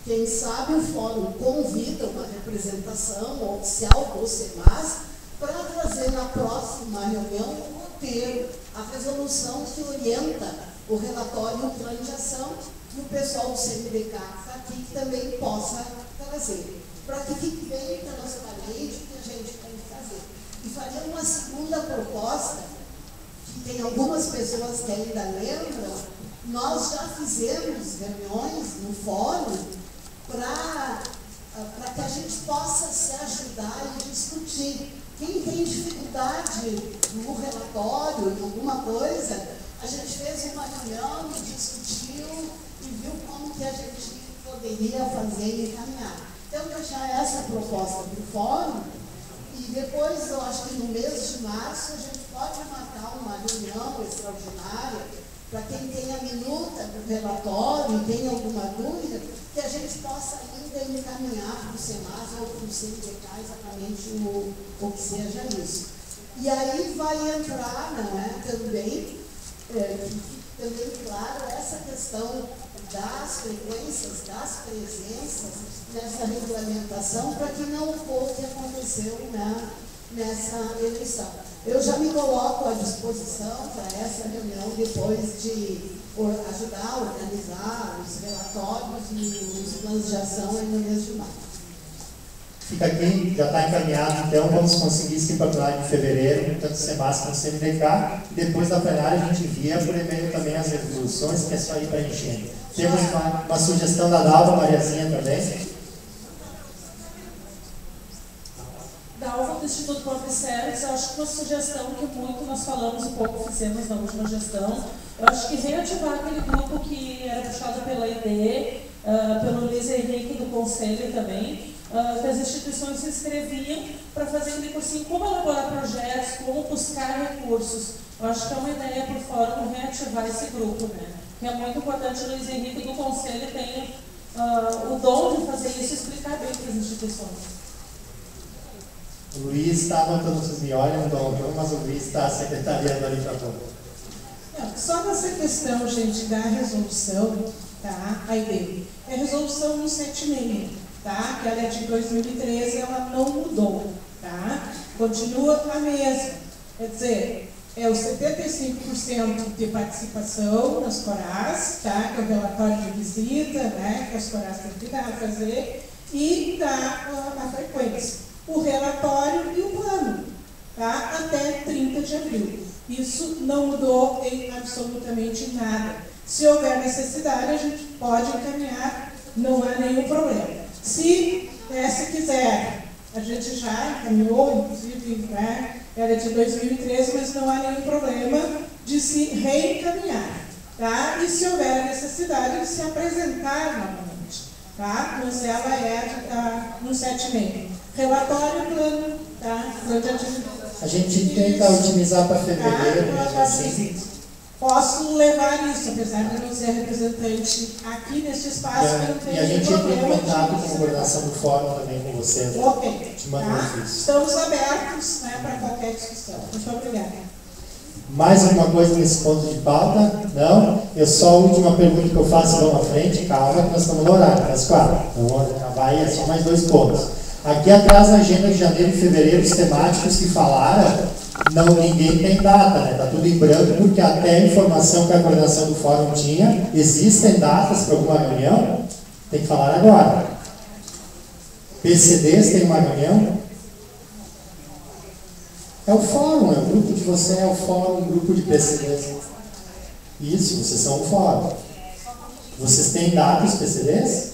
[SPEAKER 19] Quem sabe o fórum convida uma representação oficial do SEMAS para trazer na próxima reunião o roteiro, a resolução que orienta o relatório e o plano de ação, e o pessoal do CNPq está aqui que também possa trazer, para que fique bem transparente o que a gente tem que fazer. E faria uma segunda proposta, que tem algumas pessoas que ainda lembram, nós já fizemos reuniões no fórum para que a gente possa se ajudar e discutir. Quem tem dificuldade no relatório, em alguma coisa, a gente fez uma reunião e discutiu e viu como que a gente poderia fazer e encaminhar. Então, deixar essa proposta para o fórum e depois, eu acho que no mês de março, a gente pode marcar uma reunião extraordinária para quem tem a minuta do relatório e tem alguma dúvida, que a gente possa ainda encaminhar para o SEMAS ou para o CNPq exatamente o que seja isso. E aí vai entrar, não é, também, também claro, essa questão das frequências, das presenças nessa regulamentação, para que não ocorra o que aconteceu nessa eleição. Eu já me coloco à disposição para essa reunião depois de ajudar a organizar os relatórios e os planos de ação no mês de maio.
[SPEAKER 1] Fica aqui, já está encaminhado, então vamos conseguir sim para a plenária de fevereiro, tanto o SEMAS como o CNPq, e depois da plenária a gente envia por e-mail também as resoluções, que é só ir preenchendo. Temos uma sugestão da Dalva, Mariazinha também.
[SPEAKER 20] Dalva, do Instituto Próprio Service, eu acho que uma sugestão que muito nós falamos um pouco, fizemos na última gestão, eu acho que reativar aquele grupo que era puxado pela IDE, pelo Luiz Henrique do Conselho também, que as instituições se inscreviam para fazer aquele cursinho, como elaborar projetos, como buscar recursos. Eu acho que é uma ideia para o fórum reativar esse grupo, né? Que é muito importante o Luiz Henrique do Conselho tenha o dom de fazer isso e explicar bem para as instituições.
[SPEAKER 1] O Luiz está anotando, vocês me olham, mas o Luiz está secretariando ali para todo.
[SPEAKER 18] Só nessa questão, gente, da resolução, tá? A ideia é a resolução 176, tá? Que ela é de 2013, ela não mudou, tá? Continua a mesma. Quer dizer, é o 75% de participação nas CORAS, tá? Que é o relatório de visita, né? Que as CORAS têm que dar a fazer, e a frequência. O relatório e o plano, tá? Até 30 de abril. Isso não mudou em absolutamente nada. Se houver necessidade, a gente pode encaminhar, não há nenhum problema. Se quiser, a gente já encaminhou, inclusive, né? Era de 2013, mas não há nenhum problema de se reencaminhar, tá? E se houver necessidade de se apresentar novamente, tá? Mas ela é no 76. Relatório e plano, tá?
[SPEAKER 1] A gente tenta otimizar para fevereiro,
[SPEAKER 18] tá?
[SPEAKER 1] assim.
[SPEAKER 18] Posso levar isso, apesar de não ser representante aqui neste espaço, não tem
[SPEAKER 1] e a gente entra em
[SPEAKER 18] problema
[SPEAKER 1] contato com a coordenação do fórum também com vocês.
[SPEAKER 18] Ok,
[SPEAKER 1] te mando isso.
[SPEAKER 18] Estamos abertos, né, para qualquer discussão. Muito obrigada.
[SPEAKER 1] Mais alguma coisa nesse ponto de pauta? Não? Só a última pergunta que eu faço lá na frente, calma, que nós estamos no horário, às 4. Então, vai, é só mais 2 pontos. Aqui atrás na agenda de janeiro e fevereiro, os temáticos que falaram, ninguém tem data, né? Está tudo em branco, porque até a informação que a coordenação do fórum tinha, existem datas para alguma reunião? Tem que falar agora. PCDs tem uma reunião?
[SPEAKER 8] É o fórum, é o grupo de você, é o fórum, um grupo de PCDs. Isso, vocês são o fórum. Vocês têm data os PCDs?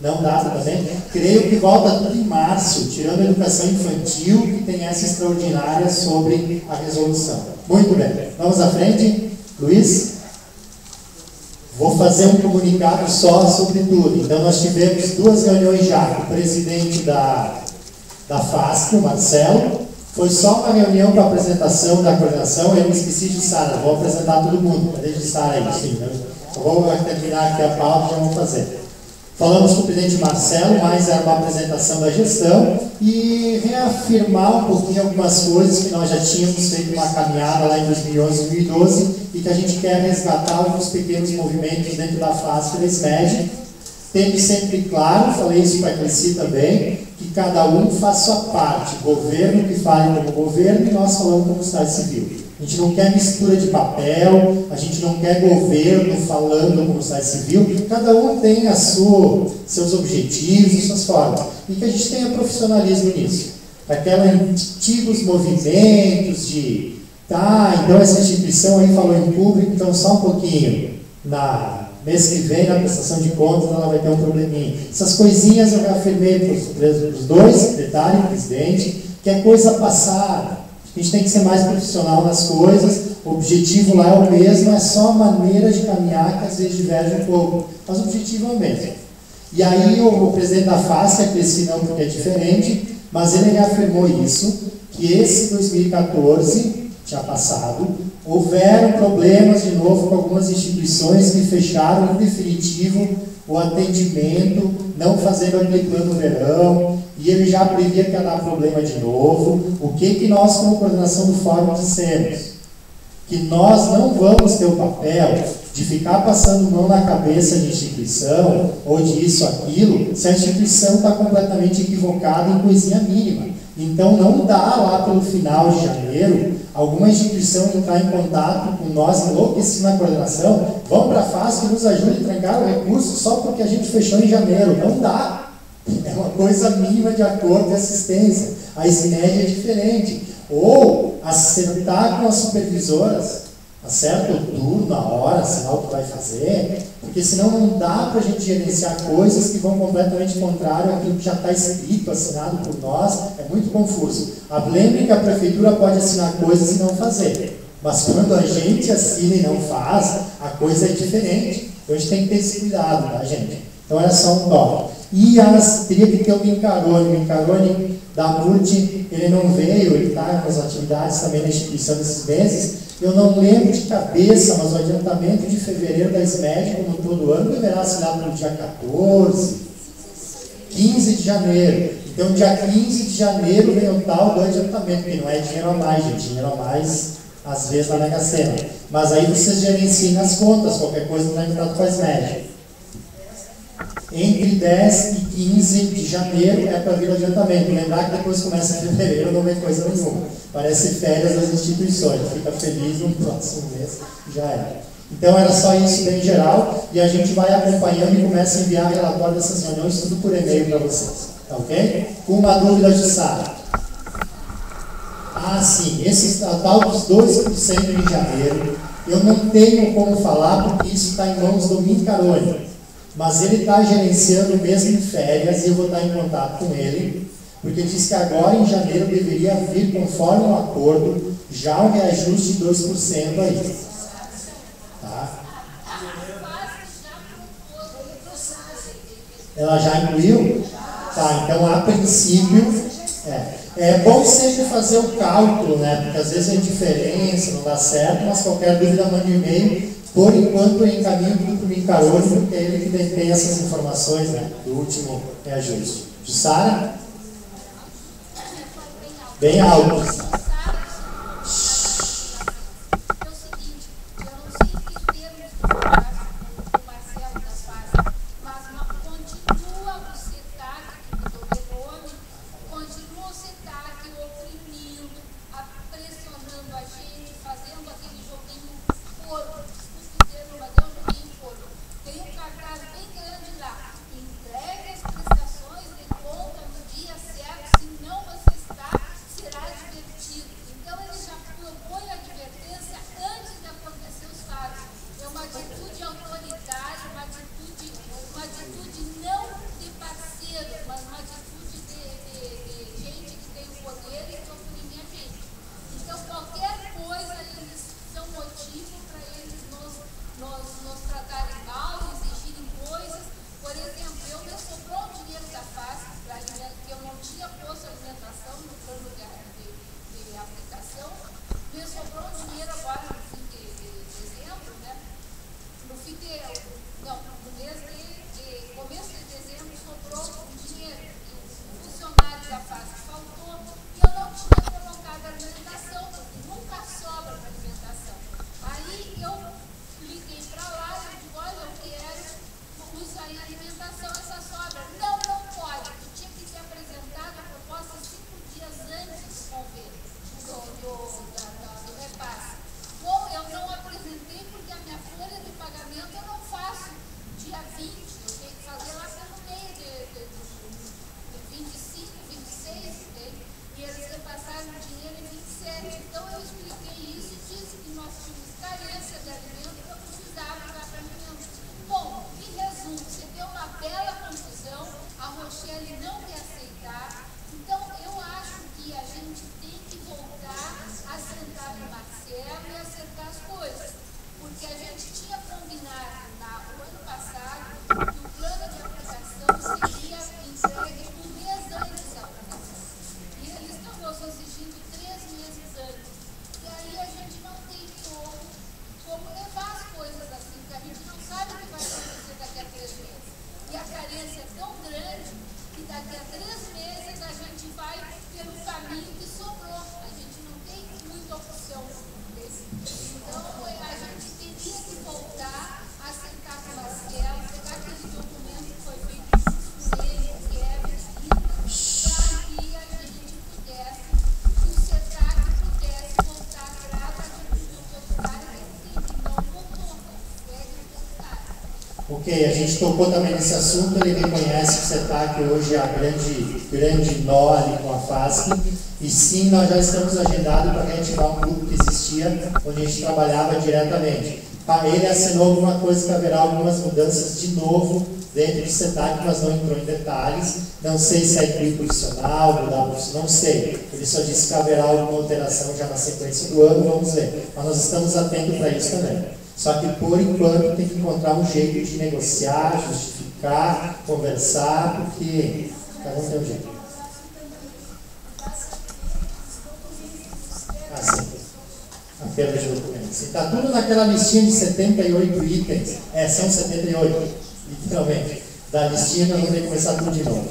[SPEAKER 8] Não data também? Creio que volta tudo em março, tirando a educação infantil, que tem essa extraordinária sobre a resolução. Muito bem, vamos à frente. Luiz? Vou fazer um comunicado só sobre tudo. Então, nós tivemos 2 reuniões já com o presidente da FASC, o Marcelo. Foi só uma reunião para apresentação da coordenação. Eu me esqueci de Sara, vou apresentar todo mundo. Cadê de Sara aí? Sim, né? Eu vou terminar aqui a pauta e já vamos fazer. Falamos com o presidente Marcelo, mas era uma apresentação da gestão e reafirmar um pouquinho algumas coisas que nós já tínhamos feito uma caminhada lá em 2011, 2012 e que a gente quer resgatar alguns pequenos movimentos dentro da FASC e da SMED, tendo sempre claro, falei isso para a Cleci também, que cada um faz sua parte, governo que fale como governo e nós falamos como sociedade civil. A gente não quer mistura de papel, a gente não quer governo falando como sociedade civil, cada um tem seus objetivos, suas formas, e que a gente tenha profissionalismo nisso. Aqueles antigos movimentos de, então essa instituição aí falou em público, então só um pouquinho, mês que vem, na prestação de contas, ela vai ter um probleminha. Essas coisinhas eu já afirmei para os dois, secretário e presidente, que é coisa passada. A gente tem que ser mais profissional nas coisas, o objetivo lá é o mesmo, é só a maneira de caminhar que às vezes diverge um pouco, mas o objetivo é o mesmo. E aí o presidente da FASC, a Cleci não porque é diferente, mas ele reafirmou isso, que esse 2014, já passado, houveram problemas de novo com algumas instituições que fecharam em definitivo o atendimento, não fazendo aquele plano verão, e ele já previa que ia dar problema de novo. O que nós, como coordenação do fórum, dissemos? Que nós não vamos ter o papel de ficar passando mão na cabeça de instituição, ou de isso, aquilo, se a instituição está completamente equivocada em coisinha mínima. Então não dá lá pelo final de janeiro alguma instituição entrar em contato com nós enlouquecidos na coordenação, vamos para a FASC que nos ajude a trancar o recurso só porque a gente fechou em janeiro. Não dá. É uma coisa mínima de acordo e assistência. A SMED é diferente. Ou acertar com as supervisoras, acerta o turno, a hora, assinar o que vai fazer, porque senão não dá para a gente gerenciar coisas que vão completamente contrário àquilo que já está escrito, assinado por nós, é muito confuso. Lembre que a prefeitura pode assinar coisas e não fazer, mas quando a gente assina e não faz, a coisa é diferente. Então a gente tem que ter esse cuidado, tá, gente? Então era só um toque. E teria que ter o Mincarone da MURT, ele não veio, ele está nas atividades também na instituição desses meses. Eu não lembro de cabeça, mas o adiantamento de fevereiro da SMED, como todo ano, deverá assinar no dia 14, 15 de janeiro. Então, dia 15 de janeiro vem o tal do adiantamento, que não é dinheiro a mais, gente, dinheiro a mais, às vezes, na Mega Sena. Mas aí vocês gerenciam as contas, qualquer coisa não é entrado com a SMED. Entre 10 e 15 de janeiro é para vir o adiantamento. Lembrar que depois começa em fevereiro, não vem coisa nenhuma. Parece férias das instituições. Fica feliz no próximo mês, já é. Então era só isso bem geral. E a gente vai acompanhando e começa a enviar relatório dessas reuniões, tudo por e-mail para vocês. Tá ok? Com uma dúvida de Sara. Sim, esse tal dos 2% de janeiro, eu não tenho como falar porque isso está em mãos do Mincarone. Mas ele está gerenciando mesmo em férias e eu vou estar em contato com ele, porque diz que agora em janeiro deveria vir, conforme o acordo, já um reajuste de 2% aí. Tá? Ela já incluiu? Tá, então a princípio, é bom sempre fazer o cálculo, né? Porque às vezes é diferença, não dá certo, mas qualquer dúvida mande um e-mail. Por enquanto eu encaminho tudo para o Mincarone, porque é ele que detém essas informações, né, do último reajuste. Jussara? Bem alto.
[SPEAKER 3] Será divertido. nos tratarem mal, exigirem coisas. Por exemplo, me sobrou o dinheiro da FASC, que eu não tinha posto alimentação no plano de aplicação, me sobrou o dinheiro agora no fim de dezembro, né? No fim no mês de começo de dezembro sobrou o dinheiro. O funcionário da FASC faltou e eu não tinha colocado a alimentação, porque nunca sobra para alimentação. Aí eu liguei para lá e digo, olha, eu quero usar em alimentação essa sobra. Não pode. Tu tinha que ter apresentado a proposta 5 dias antes do convênio, do repasse. Bom, eu não apresentei porque a minha folha de pagamento eu não faço dia 20, eu tenho que fazer lá pelo meio de 25, 26, entende? E eles repassaram o dinheiro em 27. Então eu expliquei isso e disse que nós tínhamos carência de alimento que eu precisava dar para alimento. Bom, em resumo, você deu uma bela confusão, a Rochelle não quer aceitar. Então eu acho que a gente tem que voltar a sentar no Marcelo e acertar as coisas. Porque a gente tinha combinado no ano passado que o plano de aplicação seria entregue um mês antes da aplicação. E eles estão nos exigindo 3 meses antes. E aí a gente não tem como levar as coisas assim, porque a gente não sabe o que vai acontecer daqui a 3 meses. E a carência é tão grande que daqui a 3 meses a gente vai pelo caminho que sobrou. A gente não tem muita opção desse. Então a gente teria que voltar a sentar com o Marcelo, pegar aquele documento que foi feito por ele, que é vestido, para que a gente pudesse, que o CETAC pudesse voltar atrás, a gente viu que o secretário não voltou,
[SPEAKER 8] Ok, a gente tocou também nesse assunto, ele reconhece que o CETAC hoje é a grande nó ali com a FASC, e sim, nós já estamos agendados para reativar um grupo que existia, onde a gente trabalhava diretamente. Ele assinou alguma coisa que haverá algumas mudanças de novo dentro do CETAC, mas não entrou em detalhes. Não sei se é incluir profissional, mudar profissional, não sei. Ele só disse que haverá alguma alteração já na sequência do ano, vamos ver. Mas nós estamos atentos para isso também. Só que, por enquanto, tem que encontrar um jeito de negociar, justificar, conversar, porque cada um tem um jeito. Sim. A perda de documentos. E está tudo naquela listinha de 78 itens. São 78, literalmente. Da listinha nós vamos ter que começar tudo de novo.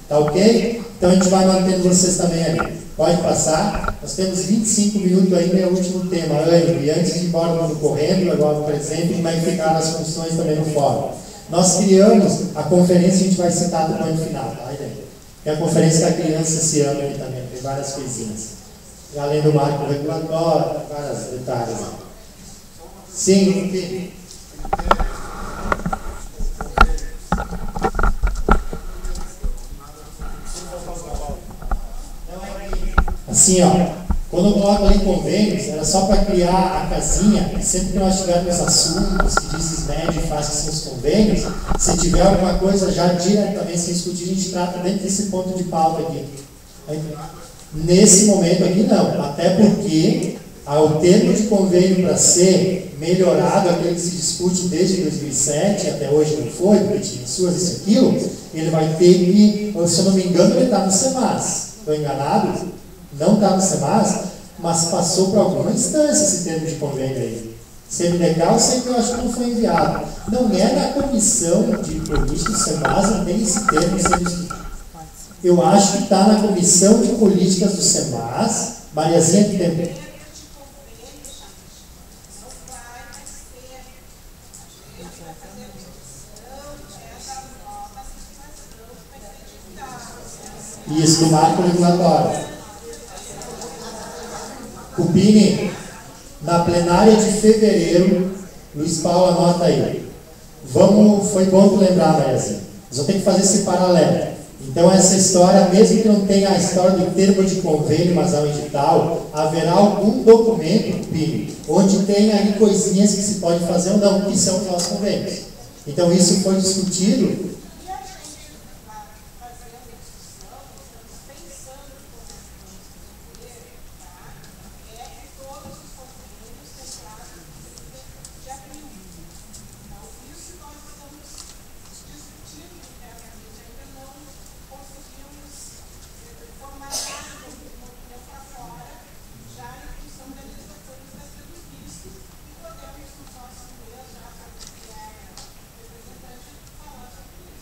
[SPEAKER 8] Tá ok? Então a gente vai mantendo vocês também ali. Pode passar. Nós temos 25 minutos ainda, é o último tema, ânimo. E antes de ir embora no correndo, agora por exemplo, como é que ficaram as funções também no fórum. Nós criamos a conferência, a gente vai citar do ponto final, tá? Aí dentro. É a conferência da criança esse ano aqui também, tem várias coisinhas. Além do marco regulatório, várias detalhes. Sim, ok. Assim, ó, quando eu coloco ali convênios, era só para criar a casinha, e sempre que nós tivermos assuntos que diz SMED e faz que são os convênios, se tiver alguma coisa já diretamente sem discutir, a gente trata dentro desse ponto de pauta aqui. Nesse momento aqui não, até porque o termo de convênio para ser melhorado, aquele que se discute desde 2007, até hoje não foi, porque tinha suas isso e aquilo, ele vai ter que, se eu não me engano, ele está no SEMAS. Estou enganado? Não está no SEMAS, mas passou por alguma instância esse termo de convênio aí. CMDK, eu sei que eu acho que não foi enviado. Não é na comissão de política do SEMAS, não tem esse termo sendo discutido. Eu acho que está na comissão de políticas do SEMAS, Mariazinha que tem. Isso, do marco regulatório. Cupini, na plenária de fevereiro, Luiz Paulo, anota aí. Foi bom tu lembrar, Mariazinha. Nós vamos ter que fazer esse paralelo. Então, essa história, mesmo que não tenha a história do termo de convênio, mas ao edital, haverá algum documento, Cupini, onde tem aí coisinhas que se pode fazer ou não, que são os nossos convênios. Então, isso foi discutido.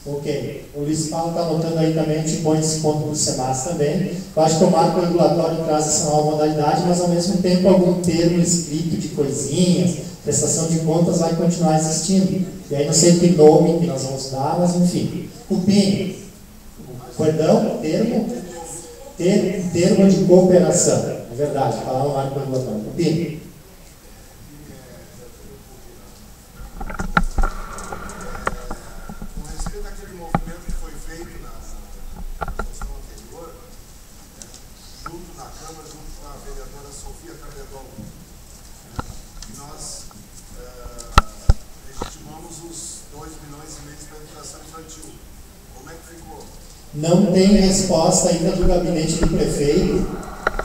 [SPEAKER 8] Ok. O Luiz Paulo está anotando aí também, a gente põe esse ponto do SEMAS também. Eu acho que o marco regulatório traz essa nova modalidade, mas ao mesmo tempo algum termo escrito de coisinhas, prestação de contas vai continuar existindo. E aí não sei que nome que nós vamos dar, mas enfim. O PIN, perdão, termo de cooperação. É verdade, falar no marco regulatório. O PIN. Não tem resposta ainda do gabinete do prefeito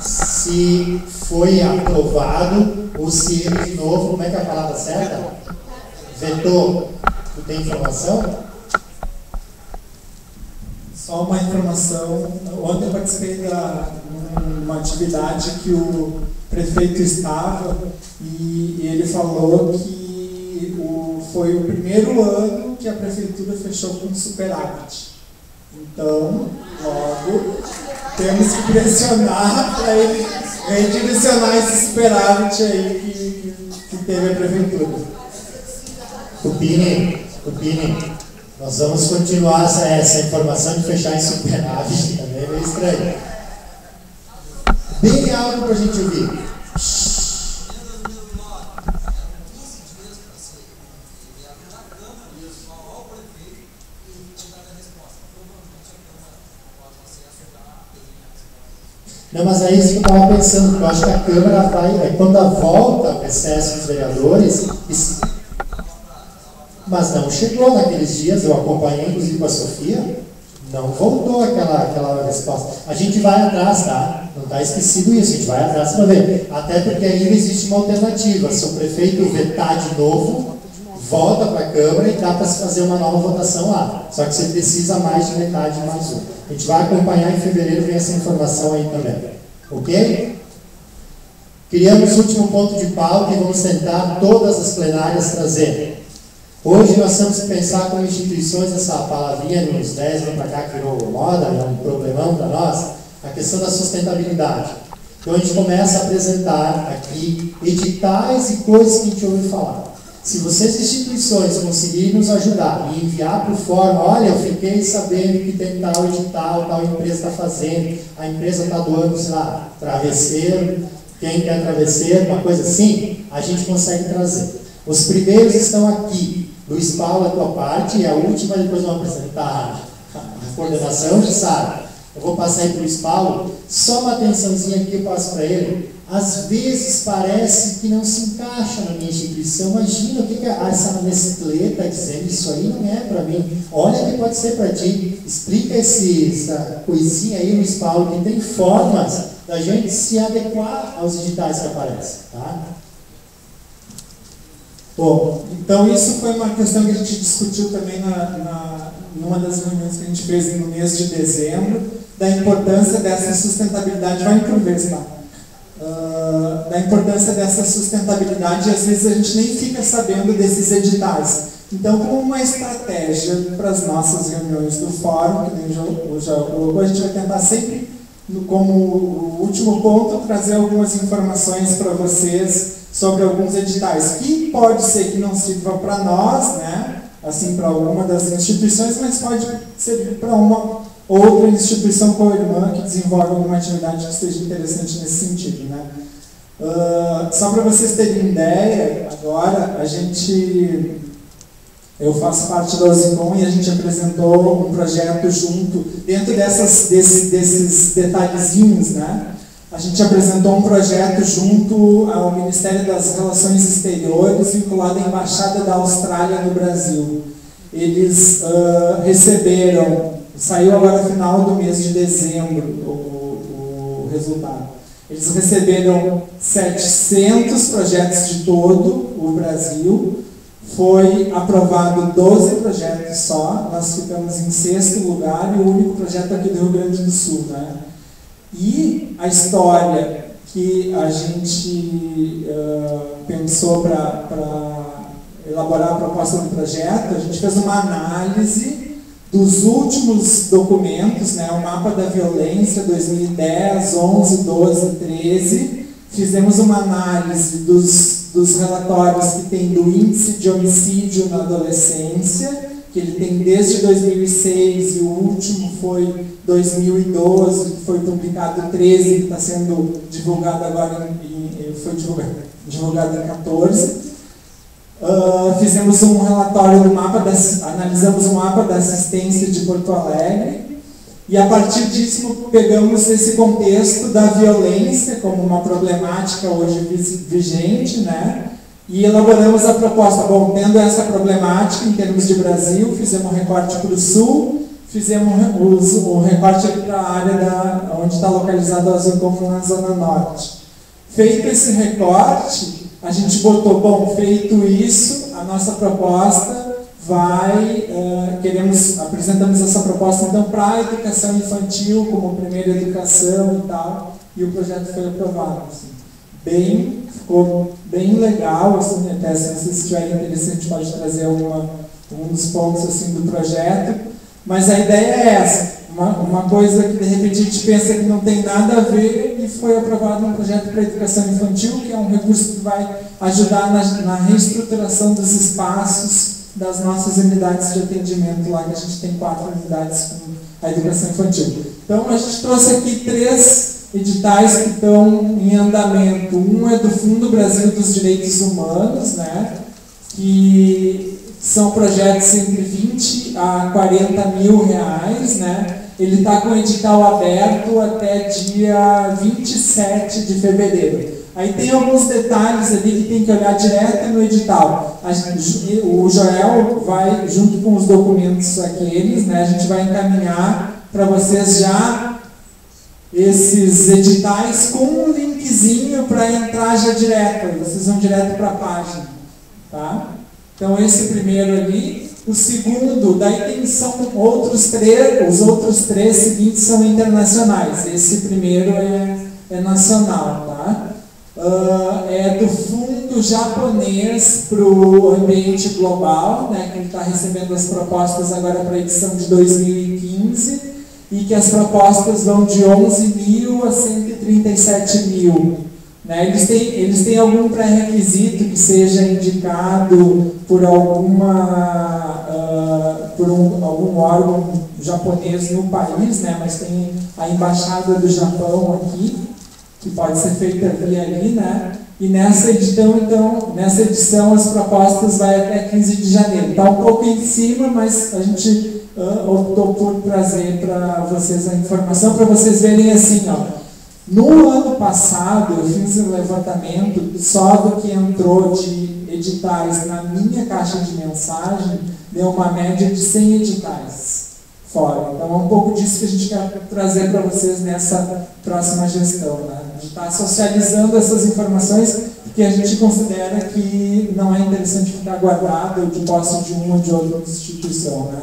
[SPEAKER 8] se foi aprovado ou se ele de novo, como é que é a palavra certa? Vetou. Tu tem informação?
[SPEAKER 7] Só uma informação. Ontem eu participei de uma atividade que o prefeito estava e ele falou que foi o primeiro ano que a prefeitura fechou com superávit. Então, logo, temos que pressionar para ele redirecionar esse superávit aí que teve a prefeitura.
[SPEAKER 8] Cupini, nós vamos continuar essa informação de fechar em superávit, também é meio estranho. Bem alto para a gente ouvir. Não, mas é isso que eu estava pensando, porque eu acho que a Câmara vai, quando a volta ao recesso dos vereadores, mas não chegou naqueles dias, eu acompanhei inclusive com a Sofia, não voltou aquela resposta. A gente vai atrás, tá? Não está esquecido isso, a gente vai atrás para ver. Até porque ainda existe uma alternativa, se o prefeito vetar de novo, volta para a Câmara e dá para se fazer uma nova votação lá. Só que você precisa mais de metade mais um. A gente vai acompanhar em fevereiro, vem essa informação aí também. Ok? Criamos o último ponto de pauta e vamos tentar todas as plenárias trazer. Hoje nós temos que pensar como instituições, essa palavrinha nos 10 anos para cá que virou moda, é um problemão para nós, a questão da sustentabilidade. Então a gente começa a apresentar aqui editais e coisas que a gente ouve falar. Se vocês, instituições, conseguirem nos ajudar e enviar para o fórum, olha, eu fiquei sabendo que tem tal edital, tal empresa está fazendo, a empresa está doando, sei lá, travesseiro, quem quer travesseiro, uma coisa assim, a gente consegue trazer. Os primeiros estão aqui. Luiz Paulo, a tua parte, e a última, depois vamos apresentar a coordenação de Sara. Eu vou passar aí para o Luiz Paulo, só uma atençãozinha aqui eu passo para ele. Às vezes parece que não se encaixa na minha instituição. Imagina o que essa Nestlé está dizendo, isso aí não é para mim. Olha que pode ser para ti. Explica essa coisinha aí, Luiz Paulo, que tem formas da gente se adequar aos editais que aparecem. Tá?
[SPEAKER 7] Bom, então isso foi uma questão que a gente discutiu também numa das reuniões que a gente fez no mês de dezembro, da importância dessa sustentabilidade. Vai incluir, tá? Da importância dessa sustentabilidade, e às vezes a gente nem fica sabendo desses editais. Então, como uma estratégia para as nossas reuniões do fórum, que nem o já colocou, a gente vai tentar sempre, como o último ponto, trazer algumas informações para vocês sobre alguns editais, que pode ser que não sirva para nós, né? Assim, para alguma das instituições, mas pode ser para uma outra instituição co-irmã que desenvolve alguma atividade que seja interessante nesse sentido, né? Só para vocês terem ideia, agora eu faço parte da OSICOM e a gente apresentou um projeto junto, dentro desses detalhezinhos, né? A gente apresentou um projeto junto ao Ministério das Relações Exteriores, vinculado à Embaixada da Austrália no Brasil. Eles receberam, saiu agora no final do mês de dezembro o resultado. Eles receberam 700 projetos de todo o Brasil, foi aprovado 12 projetos só, nós ficamos em 6º lugar e o único projeto aqui do Rio Grande do Sul, né? E a história que a gente pensou para elaborar a proposta do projeto, a gente fez uma análise dos últimos documentos, né, o mapa da violência 2010, 11, 12, 13, fizemos uma análise dos relatórios que tem do índice de homicídio na adolescência, que ele tem desde 2006 e o último foi 2012, que foi publicado 13, que está sendo divulgado agora, foi divulgado em 14. Fizemos um relatório do mapa, analisamos o mapa da assistência de Porto Alegre e a partir disso pegamos esse contexto da violência como uma problemática hoje vigente, né? E elaboramos a proposta. Bom, tendo essa problemática em termos de Brasil, fizemos um recorte para o Sul, fizemos um recorte para a área onde está localizado a Azul na Zona Norte. Feito esse recorte, a gente botou, bom, feito isso, a nossa proposta vai, apresentamos essa proposta então para a educação infantil como primeira educação e tal, e o projeto foi aprovado. Assim. Ficou bem legal, assim, até se vocês tiverem interesse a gente pode trazer um dos pontos assim, do projeto, mas a ideia é essa, uma coisa que de repente a gente pensa que não tem nada a ver e foi aprovado um projeto para a educação infantil, que é um recurso que vai ajudar na reestruturação dos espaços das nossas unidades de atendimento lá, que a gente tem 4 unidades com a educação infantil. Então a gente trouxe aqui 3 editais que estão em andamento. Um é do Fundo Brasil dos Direitos Humanos, né, que são projetos entre 20 a 40 mil reais, né. Ele está com o edital aberto até dia 27 de fevereiro. Aí tem alguns detalhes ali que tem que olhar direto no edital. O Joel vai, junto com os documentos aqueles, né, a gente vai encaminhar para vocês já esses editais com um linkzinho para entrar já direto, vocês vão direto para a página, tá? Então esse primeiro ali, o segundo, daí são os outros 3 seguintes são internacionais, esse primeiro é nacional, tá? É do Fundo Japonês para o Ambiente Global, né, que ele está recebendo as propostas agora para a edição de 2015, e que as propostas vão de 11 mil a 137 mil. Né? Eles têm algum pré-requisito que seja indicado por algum órgão japonês no país, né? Mas tem a Embaixada do Japão aqui, que pode ser feita via ali, né? E nessa edição as propostas vai até 15 de janeiro. Está um pouco em cima, mas a gente optou por trazer para vocês a informação, para vocês verem assim, ó. No ano passado, eu fiz um levantamento só do que entrou de editais na minha caixa de mensagem, deu uma média de 100 editais fora. Então é um pouco disso que a gente quer trazer para vocês nessa próxima gestão, né? A gente está socializando essas informações porque a gente considera que não é interessante ficar guardado de posse de uma ou de outra instituição, né?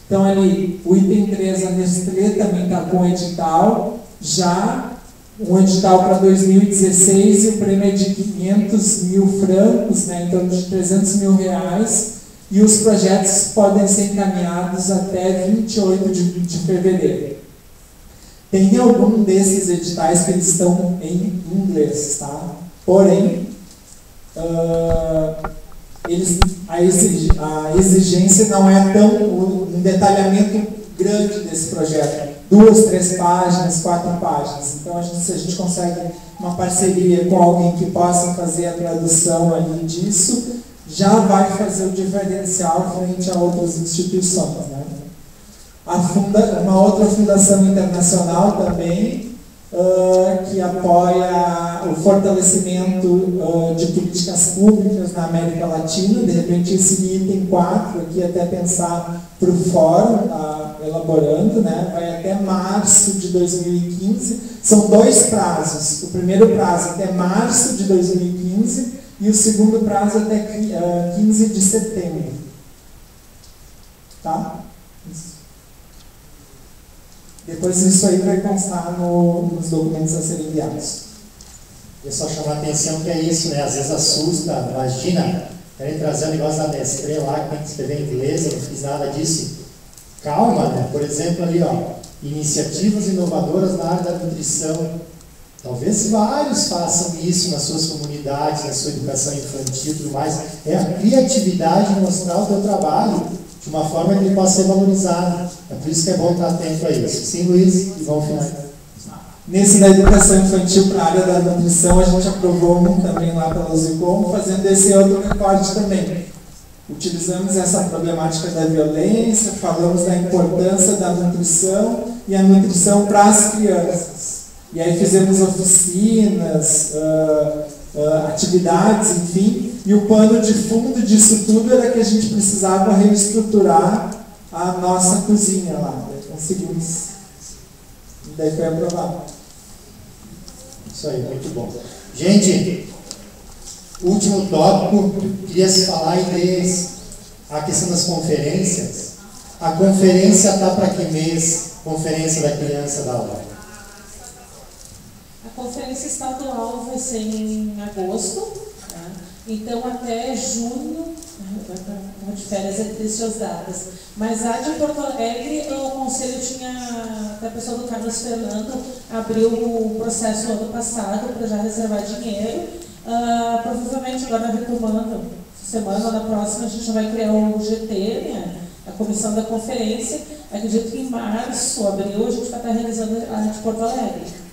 [SPEAKER 7] Então ali, o item 3, a Nestlé também está com edital, já um edital para 2016 e o prêmio é de 500 mil francos, né, em torno de 300 mil reais, e os projetos podem ser encaminhados até 28 de fevereiro. Tem algum desses editais que eles estão em inglês, tá? Porém, a exigência não é tão um detalhamento grande desse projeto. 2, 3 páginas, 4 páginas. Então, se a gente consegue uma parceria com alguém que possa fazer a tradução ali disso, já vai fazer o diferencial frente a outras instituições, né? Uma outra fundação internacional também, que apoia o fortalecimento de políticas públicas na América Latina. De repente, esse item 4 aqui, até pensar para o fórum, tá elaborando, né? Vai até março de 2015. São 2 prazos. O primeiro prazo até março de 2015 e o segundo prazo até 15 de setembro. Tá? Isso. Depois isso aí vai constar nos documentos a serem enviados.
[SPEAKER 8] Eu só chamar a atenção que é isso, né? Às vezes assusta, imagina, querem trazer o negócio da Nestlé lá, que tem que escrever em inglês, eu não fiz nada disso. calma, né? Por exemplo, ali, ó, iniciativas inovadoras na área da nutrição. Talvez vários façam isso nas suas comunidades, na sua educação infantil e tudo mais. É a criatividade de mostrar o teu trabalho de uma forma que ele possa ser valorizado. É por isso que é bom estar atento a isso. Sim, Luiz, e vamos finalizar.
[SPEAKER 7] Nesse da educação infantil para a área da nutrição, a gente aprovou um também lá pela Zicom, fazendo esse outro recorte também. Utilizamos essa problemática da violência, falamos da importância da nutrição e a nutrição para as crianças. E aí fizemos oficinas, atividades, enfim, e o pano de fundo disso tudo era que a gente precisava reestruturar a nossa cozinha lá. Daí conseguimos. E daí foi aprovado.
[SPEAKER 8] Isso aí, muito bom. Gente, último tópico, queria se falar em a questão das conferências. A conferência está para que mês? Conferência da criança da aula.
[SPEAKER 20] A conferência estadual vai ser em agosto, tá? Então até junho, de férias é triste as datas, mas a de Porto Alegre, o Conselho tinha, até a pessoa do Carlos Fernando, abriu o processo ano passado para já reservar dinheiro. Provavelmente agora retomando, semana ou na próxima, a gente já vai criar o GT, né? A comissão da conferência. Acredito que em março, abril, a gente vai estar realizando a de Porto Alegre.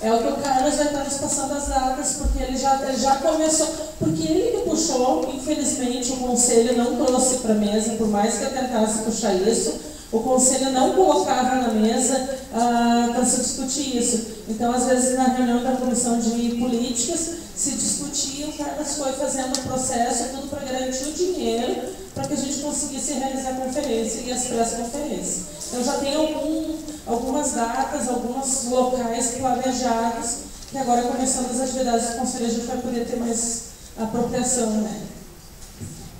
[SPEAKER 20] É o que o Carlos vai estar nos passando as datas, porque ele já começou, porque ele que puxou, infelizmente o Conselho não trouxe para a mesa, por mais que eu tentasse puxar isso, o Conselho não colocava na mesa para se discutir isso. Então, às vezes, na reunião da Comissão de Políticas, se discutia, o Carlos foi fazendo o processo, tudo para garantir o dinheiro, para que a gente conseguisse realizar a conferência e as pré-conferências. Então, já tem algumas datas, alguns locais planejados, que agora, começando as atividades do Conselho, a gente vai poder ter mais apropriação, né?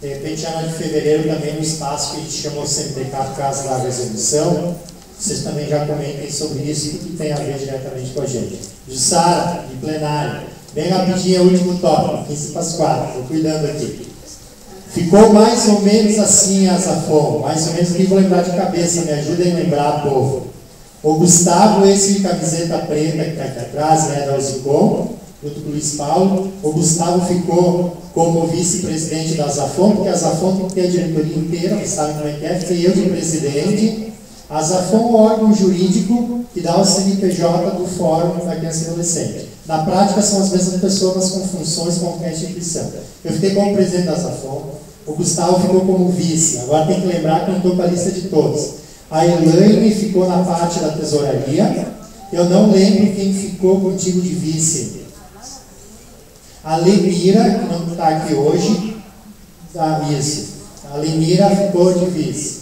[SPEAKER 8] De repente, ano de fevereiro, também no espaço que a gente chamou CMTK Casa da Resolução, vocês também já comentem sobre isso, que tem a ver diretamente com a gente. Jussara, de plenário, bem rapidinho, último tópico, 15 para as 4, estou cuidando aqui. Ficou mais ou menos assim a Zafon, mais ou menos, que vou lembrar de cabeça, me ajudem a lembrar, povo. O Gustavo, esse de camiseta preta que está aqui atrás, né, da Zicom, junto com o Luiz Paulo. O Gustavo ficou como vice-presidente da Zafon, porque a Zafon tem que ter a diretoria inteira, vocês sabem como é que é, fiquei eu de presidente. A Zafon é um órgão jurídico que dá o CNPJ do Fórum da Criança e Adolescente. Na prática, são as mesmas pessoas, mas com funções com qualquer instituição. Eu fiquei como presidente da Zafon, o Gustavo ficou como vice. Agora tem que lembrar que eu não estou com a lista de todos. A Elaine ficou na parte da tesouraria. Eu não lembro quem ficou contigo de vice. A Lemira, que não está aqui hoje, isso. A Lemira ficou de vice.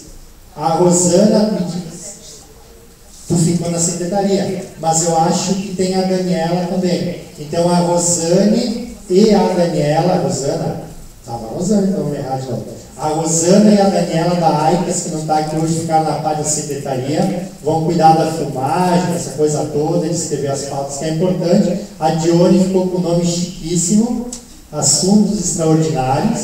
[SPEAKER 8] A Rosana, tu ficou na secretaria, mas eu acho que tem a Daniela também. Então a Rosane e a Daniela, a Rosana, estava a Rosana, então não errar de novo. A Rosana e a Daniela da AICAS, que não está aqui hoje, ficaram na parte da secretaria, vão cuidar da filmagem, essa coisa toda, de escrever as pautas, que é importante. A Dione ficou com o nome chiquíssimo, Assuntos Extraordinários,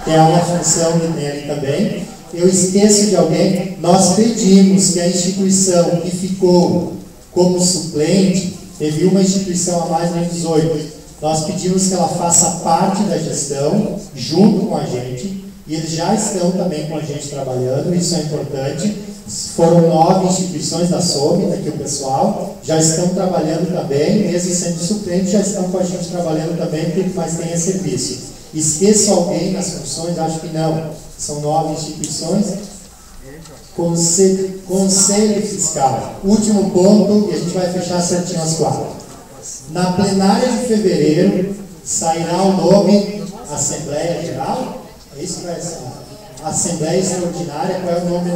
[SPEAKER 8] que é uma função que tem ali também. Eu esqueço de alguém, nós pedimos que a instituição que ficou como suplente, teve uma instituição a mais em 18, nós pedimos que ela faça parte da gestão, junto com a gente, e eles já estão também com a gente trabalhando, isso é importante. Foram 9 instituições da SOME, daqui o pessoal, já estão trabalhando também, mesmo sendo suplente, já estão com a gente trabalhando também, porque o que mais tem é serviço. Esqueço alguém nas funções? Acho que não. São 9 instituições. Conselho Fiscal. Último ponto, e a gente vai fechar certinho às 4. Na plenária de fevereiro, sairá o nome Assembleia Geral? É isso que vai ser? Assembleia Extraordinária, qual é o nome?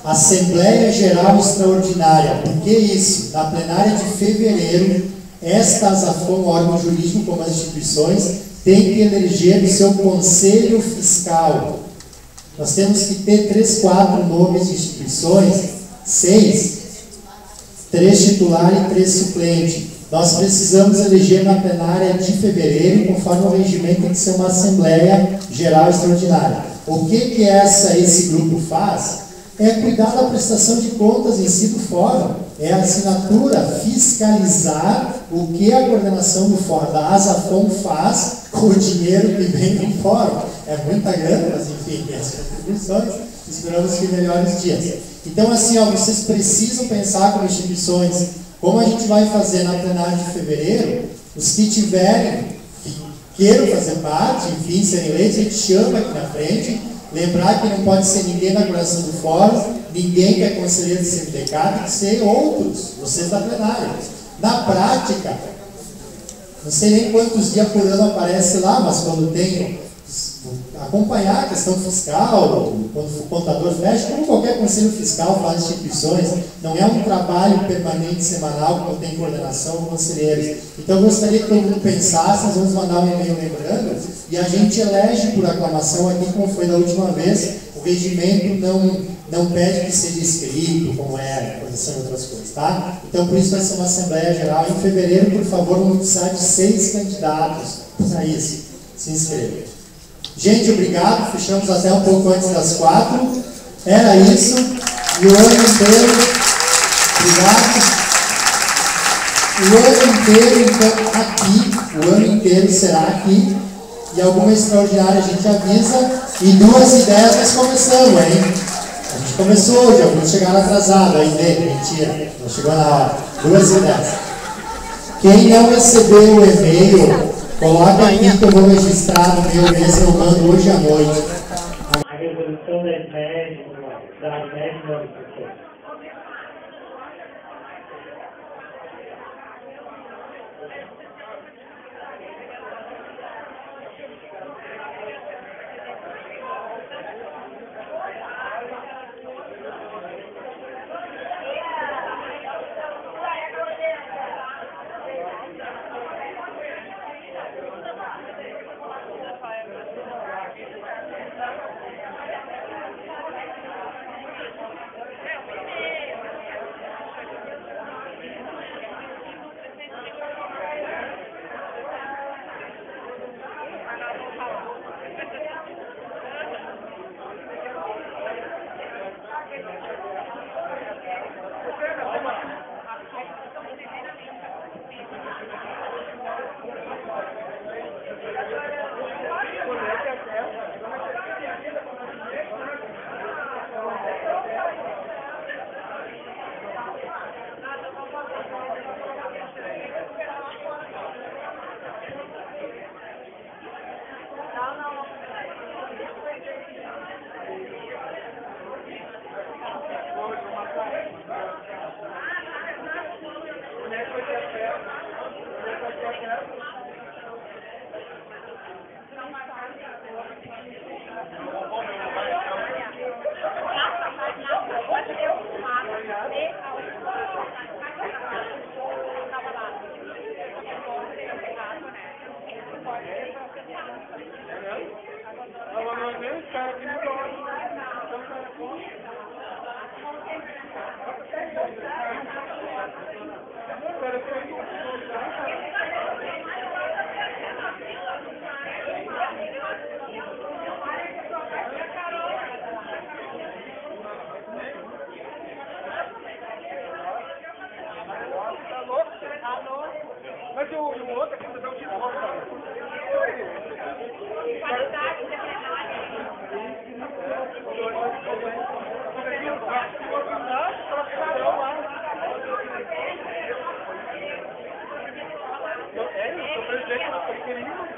[SPEAKER 8] Assembleia Geral Extraordinária. Por que isso? Na plenária de fevereiro, esta Zafon, órgão jurídico como as instituições, tem que eleger o seu conselho fiscal. Nós temos que ter 3, 4 nomes de instituições, 6, 3 titular e 3 suplente. Nós precisamos eleger na plenária de fevereiro, conforme o regimento tem que ser uma Assembleia Geral Extraordinária. O que esse grupo faz? É cuidar da prestação de contas em si do fórum. É a assinatura, fiscalizar o que a coordenação do fórum, da ASAFOM, faz com o dinheiro que vem do fórum. É muita grana, mas enfim, as contribuições, esperamos que melhores dias. Então, assim, ó, vocês precisam pensar como instituições, como a gente vai fazer na plenária de fevereiro, os que tiverem, que queiram fazer parte, enfim, serem eleitos, a gente chama aqui na frente. Lembrar que não pode ser ninguém da coordenação do fórum, ninguém que é conselheiro do CMDK, tem que ser outros, vocês da plenária. Na prática, não sei nem quantos dias por ano aparece lá, mas quando tem, acompanhar a questão fiscal, quando o contador fecha, como qualquer conselho fiscal faz instituições, não é um trabalho permanente, semanal, como tem coordenação ou conselheiros. Então eu gostaria que todo mundo pensasse, nós vamos mandar um e-mail lembrando, e a gente elege por aclamação aqui, como foi da última vez. O regimento não pede que seja escrito, como é, posição e outras coisas, tá? Então, por isso vai ser uma Assembleia Geral. Em fevereiro, por favor, vamos precisar de 6 candidatos para isso. Se inscrevam. Gente, obrigado. Fechamos até um pouco antes das 4. Era isso. E o ano inteiro, obrigado. O ano inteiro, então, aqui, o ano inteiro será aqui. E alguma extraordinária a gente avisa. E 2h10 nós começamos, hein? A gente começou hoje, alguns chegaram atrasados, aí mentira, não chegou na hora. 2h10. Quem não recebeu o e-mail, coloca aqui que eu vou registrar no meu mês, eu mando hoje à noite.
[SPEAKER 1] A resolução das MED, não.
[SPEAKER 21] Mas o outro aqui, você dá um tiro fora, cara. É, eu sou presidente, eu tô querendo.